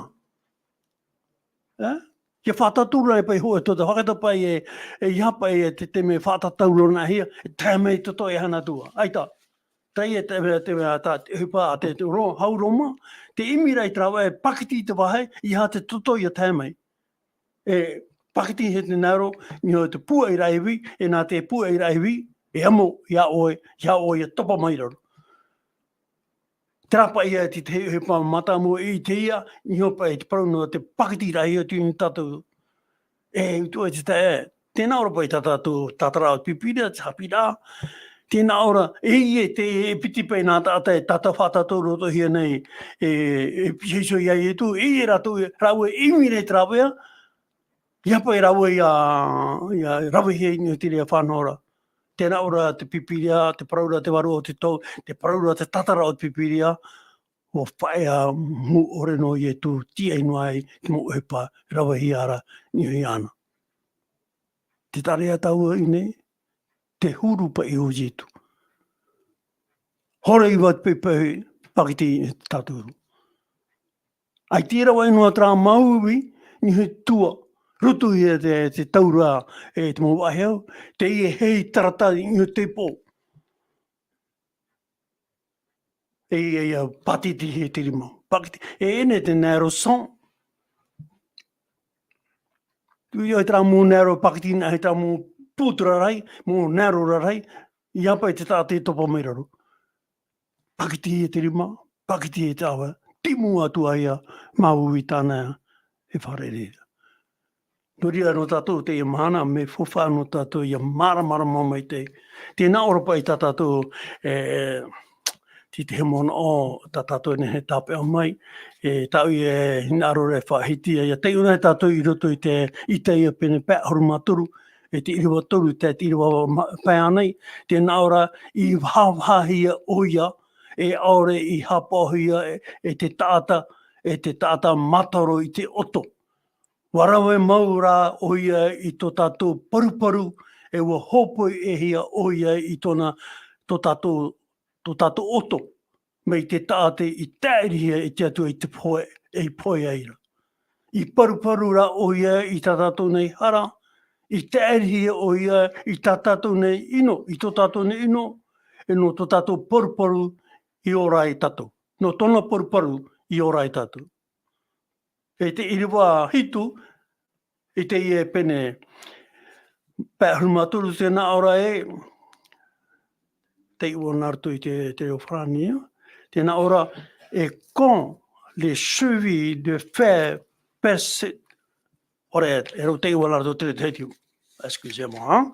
Ke whatatura e pai hoa tō te whakata pai e ihapa e te me whatatauro nā hia, e tēmei toto e hana tua. Aita, tei e te mea tā hupa a te hauroma, te imirei trawa e pakiti te wahai, iha te toto i a tēmei. E pakiti he te naro, ni ho te pua i raiwi, e nā te pua i raiwi, e amo ia oe e topa mai raro. Trapa ia te hupa matamu i te ia, ni hopa e te parunua te pakiti rai o tūni tātou. E utua te te tēnā ora pai tātou tātara o pipira, te hapira, tēnā ora te piti pai nā tāta e tata whatatou roto hia nei, e piheso ia e tu, rato rawe imire trawea, ia pai rawe ia rawe hei ni o te rea whanora. tēnā ora te pipiria, te paraura te waru o te tau, te paraura te tatara o te pipiria, o whaea mu ore no i e tu tia inua ai ki mo uhepa rawa hi ara ni hui ana. Te tarea tau i nei, te huru pa i o jitu. Hore iwa te pepe pakiti i te taturu. Ai tira wa inua tra mauwi ni hui tua. Rutu i te taurua e te mo waheo, te i e hei tarata i hui te pō. E patiti he te rima. Pakiti. E ene te nero son. Tui ai tra mō nero pakiti na he tra mō pūtura rai, mō nero rai, i apa i te tāte topo mai raru. Pakiti he te rima, pakiti he te awa, timu atu aia, maui tāna e wharerea. Nuri no tātou te ia mahana, me whawha no tātou ia mara mamai te. Tēnā ora i tā tātou ti te hemona o tā tātou ne he tāpea mai, tau i hina arore whahiti, ia te una tātou i roto i te ia pene pē horuma toru, te iriwa toru, te iriwa pē anei, tēnā ora i whawhahia oia, aore i hapohia te tāta mataro i te oto. Warawe maura oia i tō tātou paruparu, ua hopo e hia oia i tō tātou oto, mei te tāte i tērihia i te atua i te poe, poe eira. I paruparu ra oia i tā tātou nei hara, i tērihia oia i tā tātou nei ino, i tō tātou nei ino, no tō tātou paruparu i ora i tātou. No tōna paruparu i ora i tātou. E te iriwa hitu, i te ie pene pēhurumatoru tēnā ora te iwa nartu i te Ofrania, tēnā ora quand les chevilles de fer percent, ora te iwa nartu te tiu, excusez-moi,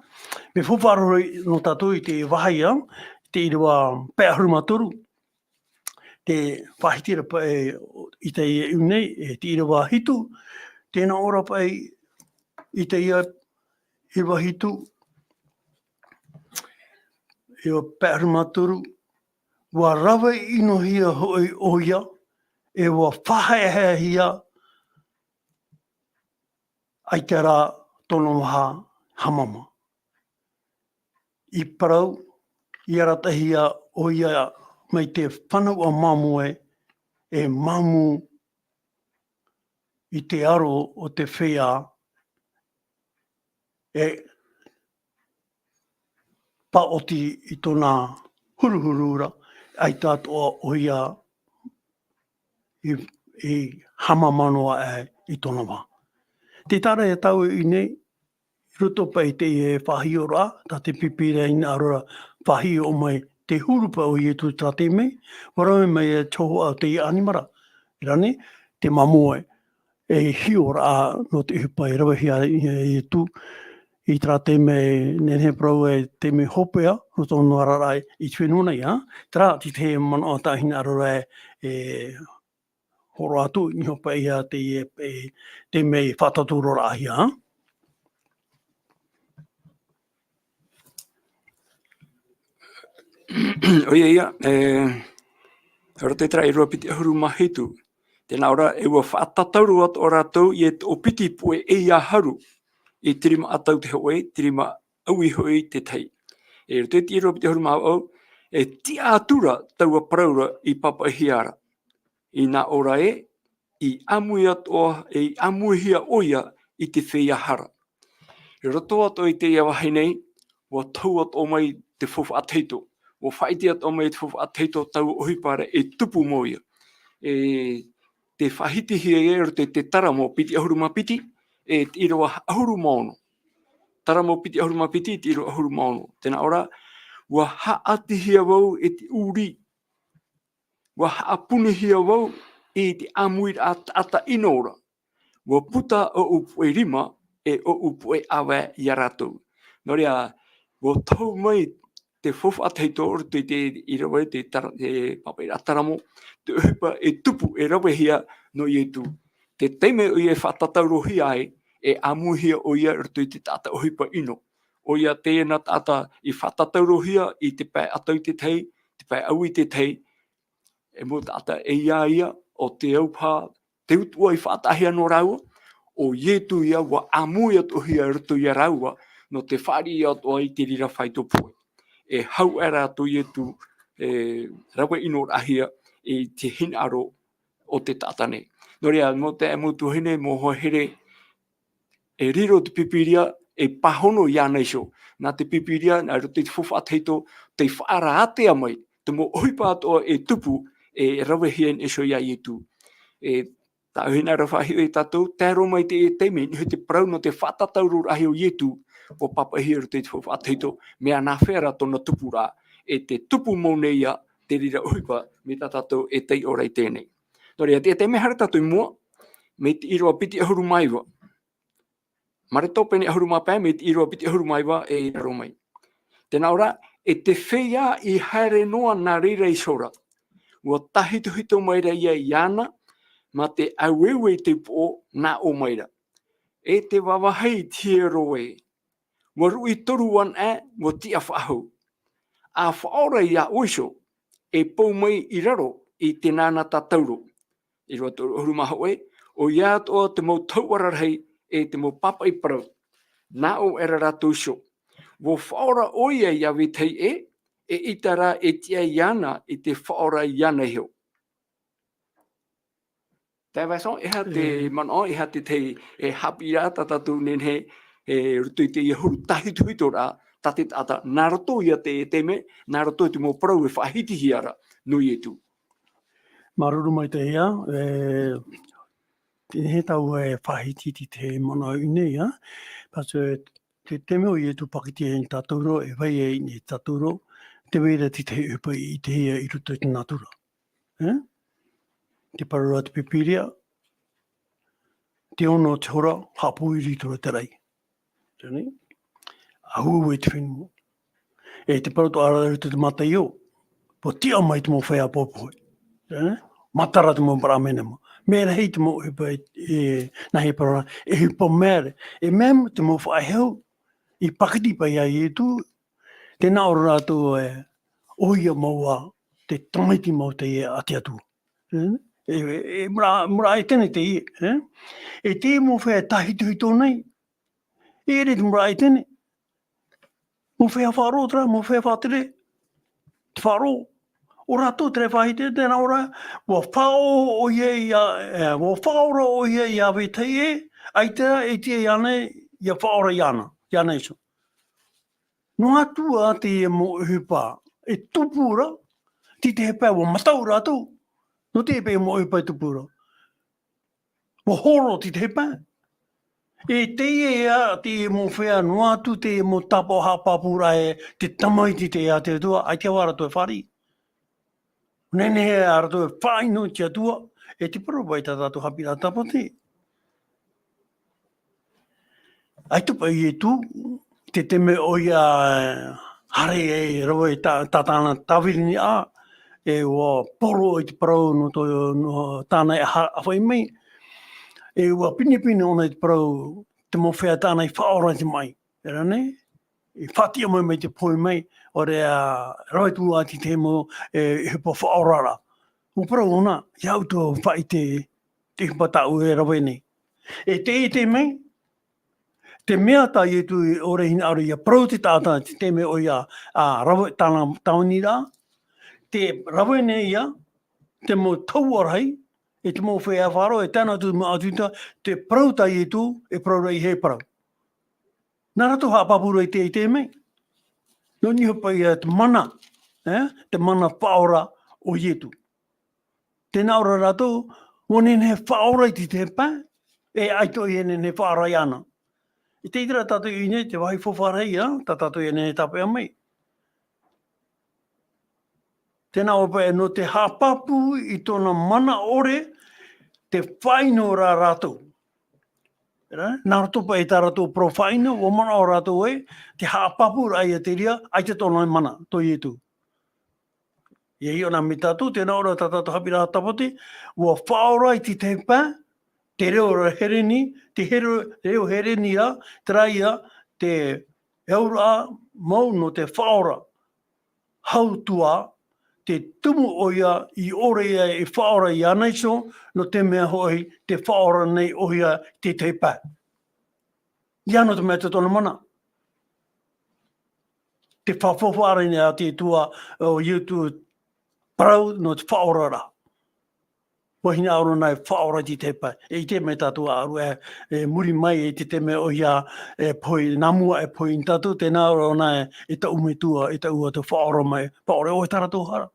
me whuparo no tātou i te wahia, te iriwa pēhurumatoru, te whahitira pa i te unei, te iriwa hitu, tēnā ora pa i te iriwa hitu, i o pēhurumatoru, wa rawa ino hia hoi oia, wa whahea hia, ai te rā tono maha hamama. I parau, i aratahia oia mai te whanau a mamue, mamu i te aro o te whea, paoti i tōna huruhurura, ai tātua oia i hamamanoa i tōna wā. Te tara e tau i nei, roto pa i te whahio rā, tā te pipira i nā rora whahio o mai te hurupa o i tu tā te mei, warawe mai e toho au te animara. Rane, te mamoe hio rā no te upai rawahia i tu, i tā te mei nene prau te mei hopea, no tōnu ararai i whenua ia, tā te mana o tāhina arora horo atu, ni hopa ia te mei whataturo rā ia. Oia ia, ora te trai rua piti ahuru mahitu, tēnā ora e ua whaatatauru at o rātou i e o piti pue e ia haru, i tirima atau te hoe, tirima au i hoi te tei. E roto te rua piti ahuru mahau, ti atura taua praura i papa hiara. I nā ora i amui atoa, i amuihia oia i te whea hara. I roto ato i te ia wahinei, wa tau ato mai te whawha ateito. O whaiti ato mai te whawha ateito tau ohipara e tupu moia. Te whahiti hia te taramo piti ahuru mapiti, te irawa ahuru maono. Taramo piti ahuru mapiti, te irawa ahuru maono. Tēnā ora, wa haati hia wau e te uri. Wa haapune hia wau e te amuir ata inora. Wa puta o upu e rima e o upu e awa i a rātou. Nō rea, wa tau mai te whawha ateito o te irawa te papa i ataramo, te uhipa e tupu e rawe hia no i etu. Te teime o i e whatatauro hi ai, e amuhia o ia roto i te tata uhipa ino. o ia tēnā tata I whatataurohia I te pai atau te tei, te pai au I te tei, e mo tata e ia o te aupā, te utua I whatahi anō raua, o ietu ia wa amui atohia rutu ia raua, no te whari ato I te rira whaitopoi. E hau era atu ietu rawa ino rahia I te hinaro o te tatane. No rea, mo te amutuhine, mo hohere, e riro te pipiria, e pahono ia nei so. Nā te pipiria, nā rutu te whawhateito, te whaara atea mai, te mo oipa atoa e tupu, e rawa hien e so ia ietu. E tauhina rawhahi e tatou, tēro mai te e teime, ni te prau no te whatatauru rahi o ietu, o papahi rutu te whawhateito, mea nā whera tona tupu rā, e te tupu mo neia, te rira oipa, me tā tatou e tei orei tēnei. No rea, te mehara tatou mua, me te iroa piti ahuru maiwa. Mare tōpene ahuru mapē, me te iroa piti ahuru maiwa e raro mai. Tēnā ora, e te whea I haere noa nā reira I sora. Ua tahituhito maira ia I ana, ma te auewe te po nā o maira. E te wawahei tie roe. Ua rui toru wan ua tia whahau. A whaora ia oiso, e pou mai I raro I te nāna tātauro. I roa toru ahuru maha oe, o ia toa te mau tauararhei e te mau papa I parau. Nā o era rātou so. Wo whaora oia ia witei e itara e tia iana I te whaora iana heo. Tā waso, e ha te mano, e ha te te e hapi rā tatatu nenhe e rutu I te iahuru tahituhito rā, tate tata, nā roto ia te teme, nā roto I te mo parau e whahiti hiara, nui e tu. Maruru mai te hea, he tau e whahiti te mana une ia, pasu te teme o ietu pakiti e taturo, e vai e ni taturo, te weira te upa I te hea I ruto I te natura. Te parura te pipiria, te ono te hora, hapu I ritora te rei. Tēnei, ahu e te whenua. E te paruto ara ruto te mata I o, po tia mai te mo whea popoi. Matara te mo paramene mo. Mera hei te mo hupa na he parana, e hupa mere. E mem te mo whaiheu, I pakiti pai ai e tu, te nā ora rātou oia maua, te tamaiti mau te ate atu. Mura e tene te ie. E te mo whea tahituhito nei, e re te mura e tene. Mo whea wharotra, mo whea whatere, te wharo. O rātou te whahite, tēnā ora, wa whao o ie ia, wa whaora o ie ia wetei e, aitera e tia iane, ia whaora iana, iana iso. No atua te e mo uhupa, e tupura, ti te hepa wa matau rātou, no te hepa e mo uhupa e tupura. Wa horo ti te hepa. E te ea te e mo whea, no atu te e mo tapo hapapura e, te tamaiti te ea te tua, ai te wara toi whari. Nene he arato e whaino tia tua, e te parabai tā tātou hapi rā tapate. Ai tupa I e tu, te teme o ia hare e rawa e tātāna tāwirini a, e ua poro I te parau no tāna e hawhai mai, e ua pinipini ona I te parau te mo whea tāna I whaora te mai. E rane, e whatia mai te poi mai, o rea rawaitu ati te mo e hupa whaorara. O parau ona, iau tō whai te hupa tau e rawai nei. E te mai, te mea tā I tu o rehina aru ia parau te tātana, te me o ia rawai tāna tauni rā, te rawai nei ia, te mo tauarai, e te mo whea wharo, e tēnā tu mo atuta, te parau tā I tu, e parau rei he parau. Nā rato hapapura I te mai. No ni hopa ia te mana, te mana whaora o ietu. Tēnā ora rātou, wonene he whaora I te pā, e aito I nene he whaora I ana. I te itira tātou I nei, te wahi whawharei, tā tātou I nene tāpea mai. Tēnā ora no te hapapu I tōna mana ore, te whaino rā rātou. Nā rato pa e tā rato profaina, o mana o rato e, te haapapu rai a te ria, ai te tōna mana, tō I etu. Ia I ona me tātou, tēnā ora tātou hapi rā tapate, ua whaora I te pā, te reo hereni, te reo hereni rā, te rai a, te E aura mau no te whaora hautua te tumu o ia i ore ia e whaora i anei so, no te mea hoi te whaora nei o ia te te pā. Iano te mea te tona mana. Te whawhawhare nei a te tua o iutu parau no te whaora ra. Wahina auro nei whaora ti te pā. E te mea tātua aru e muri mai e te mea o ia e poi namua e poi in tatu, te nā auro nei e ta ume tua, e ta ua te whaora mai. Whaora o e taratu hara.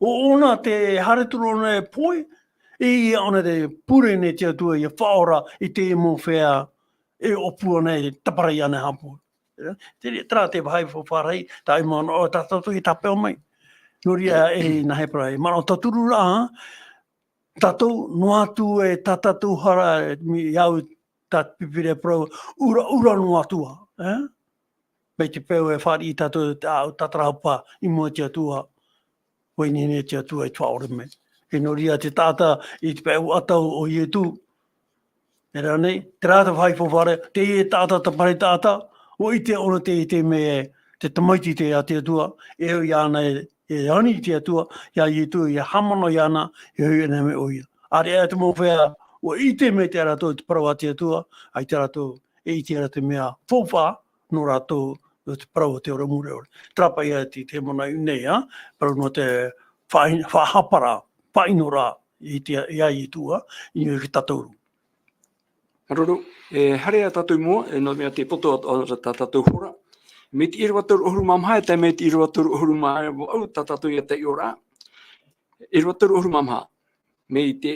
O ona te hareturu ona e poi, e ia ona te pure ne te atua i a whaora i te mo whea e opua nei taparai ane hapu. Te tra te whai whawharai, ta i mana o tatatu i tapeo mai. Nori e na heparai. Mana o taturu rā, tatou no atu e tatatu hara mi au tat pipire pro ura no atua. Mei te peo e whari i tatou tataraupa i mua te atua. Koini ne te atua e twaore me. E nori a te tata i te pēu atau o i e tū. E rā nei, te rāta whai whawhare, te i e tata, te pare tata, o i te ona te i te me te tamaiti te a te atua, e o i ana e ani te atua, ia i e tū, i a hamano i ana, e hui ane me o ia. Are e te mō whea, o i te me te rato te parau a te atua, ai te rato e i te rata mea whawha, no rato te parau a te ora mure ora. Trapa ia te mona i nei, parau no te whahapara, whainora i te ia i tua, i te tatauru. Maroro, e harea tātou mua, e no mea te poto o tātou hora. Me te irwaturu ohuru mamha, e te me te irwaturu ohuru mamha, au tātou ia te iora. Irwaturu ohuru mamha, me te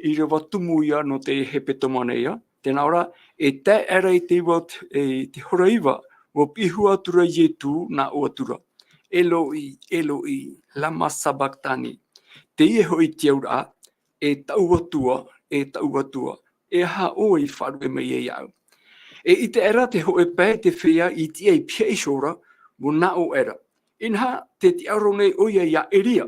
irwatumu ia no te hepeto mana ia. Tēnā ora, e te era i te iwat, e te hora iwa, o pihua tura yetu na oatura. Eloi, Eloi, lama sabaktani. Te ieho i te aura, e tauatua, e ha oi wharu e mei e iau. E i te era te ho e pē te whea i te ei pia isora, mo na o era. Inha te auro nei oia ia eria.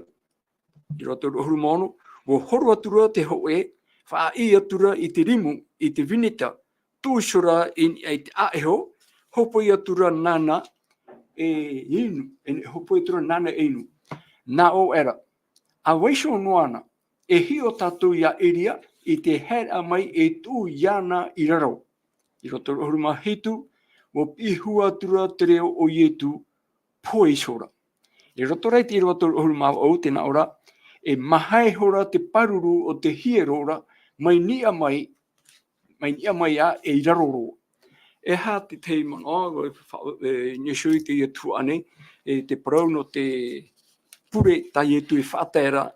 I roto rohuru mono, mo horo atura te ho e, wha i atura i te rimu, i te vinita, tūsura i te aeho, hopo i atura nana e inu, hopo i atura nana e inu. Na o era. A weisho noana, e hi o tatu ia eria, i te hera mai e tū iana i raro. I roto rohuru mahitu, mo pihua tura te reo o ietu poi sora. I roto reiti i roto rohuru mawa o tēnā ora, e mahai hora te paruru o te hierora, mai nia mai a e raroro. E ha te te mana, nesui te ietu ane, e te parau no te pure ta ietu i whātera,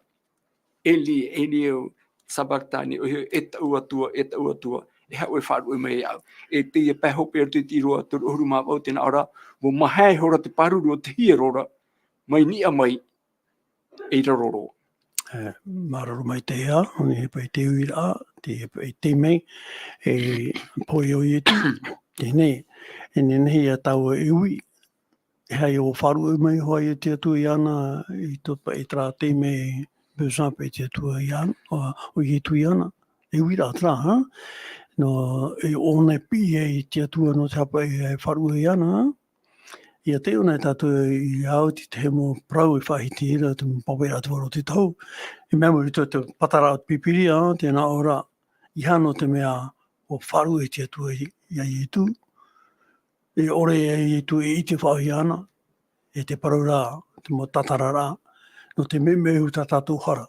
eli o sabaktani, o e tau atua, e hau e wharu e mei au. E te e pēhope ar te tiro atu rohuru mawa o tēnā ora, mo mahai hora te paruru o te hierora, mai nia mai e raroro. Mararo mai te ea, ni he pai te uira, te he pai te mei, e poi o i tu, tēnei, e nenei a tau e ui, e hei o wharu e mei hoa i te atua i ana, i topa e tra te mei, Besamp e te atua i ana, o i tu i ana, e uira atra, ha? No, e ona pi e te atua no te hapa e wharu i ana, ia te ona e tātou i au te mo prau i whahiti ira, te papera te waro te tau. E mea muri te patara o pipiri, tēnā ora, i hano te mea o wharu i te atua i a ietu. E ore e ietu i te whahi ana, e te parau rā, te mo tatara rā, no te memehu ta tātou hara.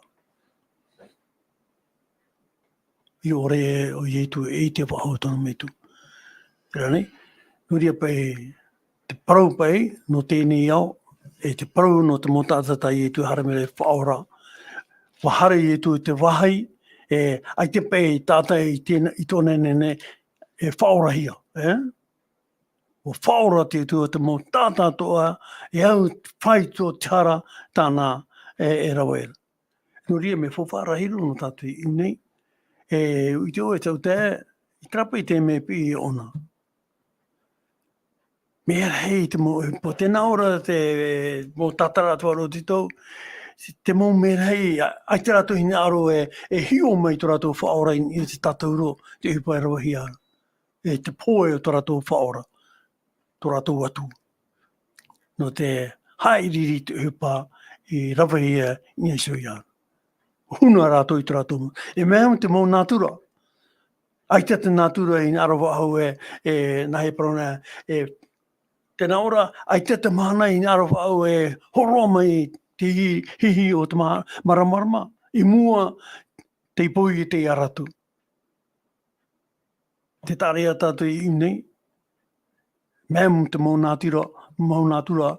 I ore e o ietu i te whahau tonu metu. Rane, nuria pai te parau pai no tēnei au, e te parau no te motatata i tu haramere whaora. Wahare i tu te wahai, e ai te pai tātai i tōne nene e whaorahia. O whaora te tu te motatatoa, e au whai tō tara tāna e rawera. No ria me whawharahiru no tātui i nei. E i te oe tau te, i trapa i te me pi ona. Mea hei te mo, po tēnā ora te mo tatara tuaro te tau, te mo mea hei, ai te rato hina aro e hio mai tō rato whaora i te tatauro, te upai rawahi ara. E te poe o tō rato whaora. tō rātou atu. No te hairiri te upa i rawa ia i Iesu ia. Huna rātou i tō rātou. E mea te mō nātura. Ai te nātura i nārawa au nahe parona tēnā ora, ai te mahana i nārawa au horoa mai te hihi o te maramarama. I mua te ipoi i te aratu. Te tarea tātou i nei. Mea te mō nātura,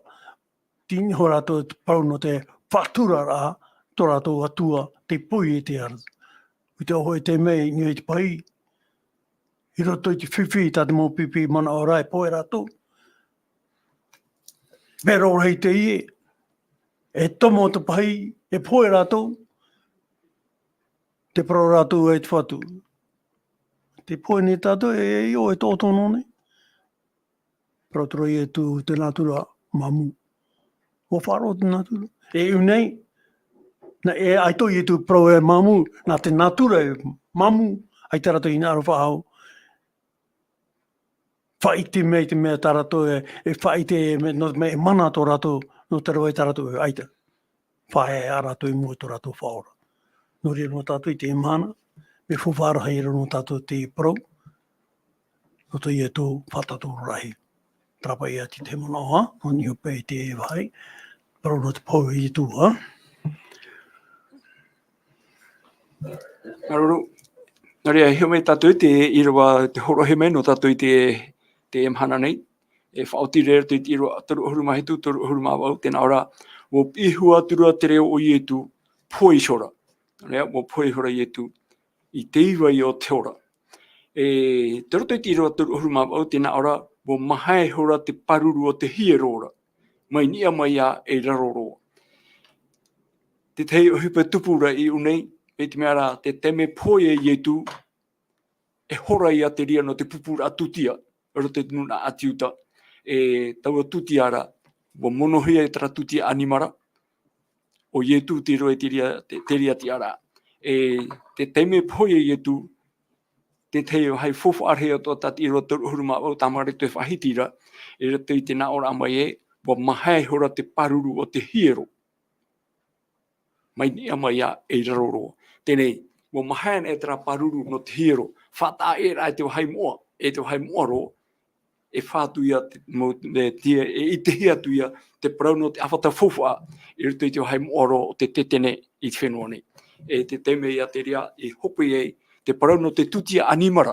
tini ho rātou te parau no te whātura rā, tō rātou atua te ipoi i te aratu. I te oho te mei, ni te pai. I roto i te whiwhi, tāte mō pipi mana o rai, poe rātou. Pero rei te ie, e tomo te pai, e poe rātou, te parau rātou e te whatu. Te poe ni tātou, e o e tōtono ne. Pero toro i e tu te nātura mamu. O wharo te nātura. E unei, na e aito i e tu pro e mamu, nā te nātura e mamu, ai te rato i nāro whahau. Whaite mei te mea tā rato e whaite no me mana tō rato, no te roe tā rato e aita. Whae a rato i mua tō rato whaora. No rea no tātou i te mana, me whawhara hei no tātou te pro, no to i e tō whatato rahi. Trapa ia ti te mana ha, no ni upe i te e vai, pero no te pau i tū ha. Maruru, nā rea heo mei tātou te irawa te horo he mei no tātou i te emhana nei. E whaoti rea te irawa toru ohuru mahi tu, toru ohuru mawau, tēnā ora, mo pihua turua te reo o i e tu poi sora. Nā rea, mo poi hora i e tu i te iwa i o te ora. E te roto i te irawa toru ohuru mawau, tēnā ora, mo mahai hora te paruru o te hierora. Mai nia mai a e raroroa. Te tei o hipa tupura i unei, me te mea rā, te teme poe i e tu, e hora i a te ria no te pupura atutia, roto te nuna atiuta, e taua tutia ra, mo monohia e tara tutia animara, o i e tu te roe te ria ti ara. E te teme poe i e tu, te tei o hai fofu arhea tō tati i roto huruma o tamare te whahitira, e roto i te nā ora amai e, mo mahai hora te paruru o te hiero. Mai ni amai a e raroro. Tēnei, mo mahai e tara paruru no te hiero, whata e rai te wahai moa, e te wahai moa ro, e whātu ia, e te hia tu ia, te parau no te awhata fofua, e roto i te wahai moa ro o te tetene i te whenua nei. E te teme ia te ria, e hopi e, te parau no te tutia animara,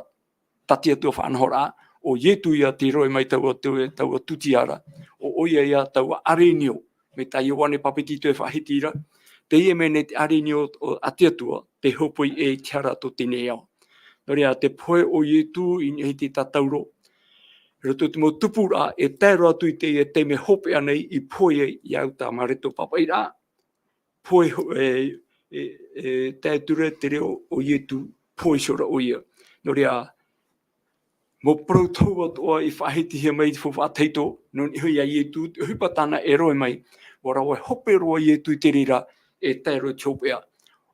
tatia tua whanhora, o ietu ia te roe mai taua tutiara, o oia ia taua arenio, me tai wane papiti tu e whahitira, te ie mene te arenio o atiatua, te hopoi e tiara to tene au. Norea, te poe o ietu i nei te tatauro, roto te mo tupura e tēro atu i te me hope anei i poe i au tā mareto papaira, poe tēture te reo o ietu, poe sora o ia. Norea, mo protoa toa i whahiti he mai fu whateito, no ni hui a ietu, hupatana e roe mai, wara wai hope roa ietu i te rira e tēro tiopea.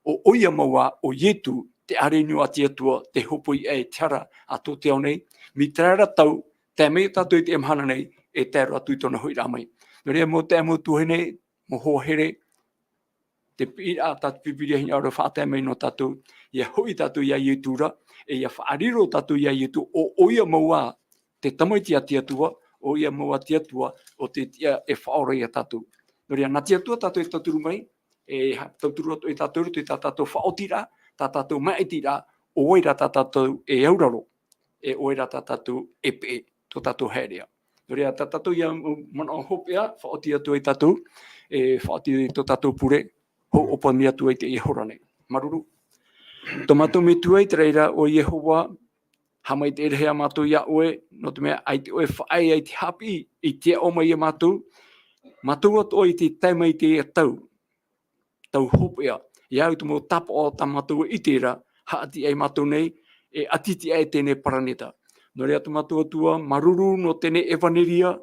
O oia maua o ietu, te arenio atiatua, te hopoi e tiara a tō te au nei, mi tērara tau, te mei tātou i te emhana nei, e tēro atu i tōna hui rā mai. Norea mo te amu tuhene, mo hohere, te pira tātou pipiria hina ora whātai mei no tātou, ia hui tātou ia ietura, e ia whaariro tātou ia ietu, o oia maua te tamaiti atiatua, o ia maua tiatua, o te tia e whaora ia tātou. Norea, nā tiatua tātou e taturu mai, e tauturu atu e tātou rutu i tātou whaotira, tātou maitira, o oira tātou e auraro, e oira tātou e pe, tō tātou herea. Norea, tātou ia mana o hopea, whaoti atu e tātou, e whaoti tō tātou pure, ho opa mi atu e te ihorane. Maruru. Tō mātou me tuai te reira o Yehova, hamai te erehea mātou ia oe, no te mea ai te oe whaai ai te hapi, i te oma ia mātou atu o i te taimai te e tau hopea, i au te mo tapa o ta mātou i tērā, haati ai mātou nei, e atiti ai tēnei paraneta. No rea tu mātou atua, maruru no tēnei evaneria,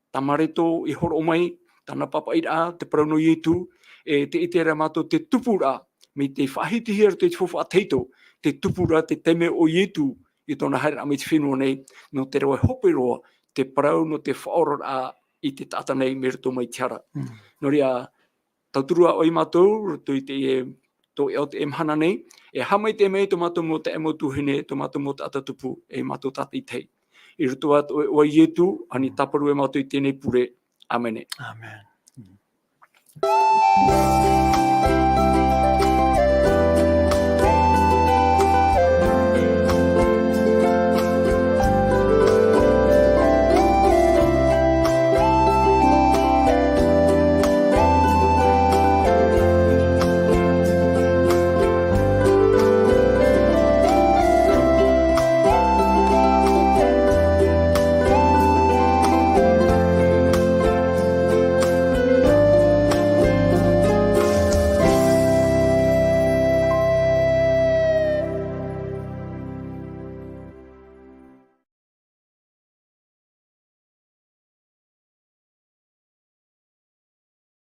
tamareto i horo mai, tana papa ira, te parauno i etu, e te itera mātou te tupura, me te whahiti hera te whawha teito, te tupura, te teme o ietu, i tōna haere ame te whenua nei, no te roe hope roa, te parau no te whaoro a i te tata nei me ruto mai tiara. No ria, tauturua o i mātou, ruto i te tō e o te emhana nei, e hamai te mei tō mātou mo te emo tuhine, tō mātou mo te atatupu, e mātou tata i tei. I ruto atu o i etu, ani taparu e mātou i tēnei pure. Amene. Amen.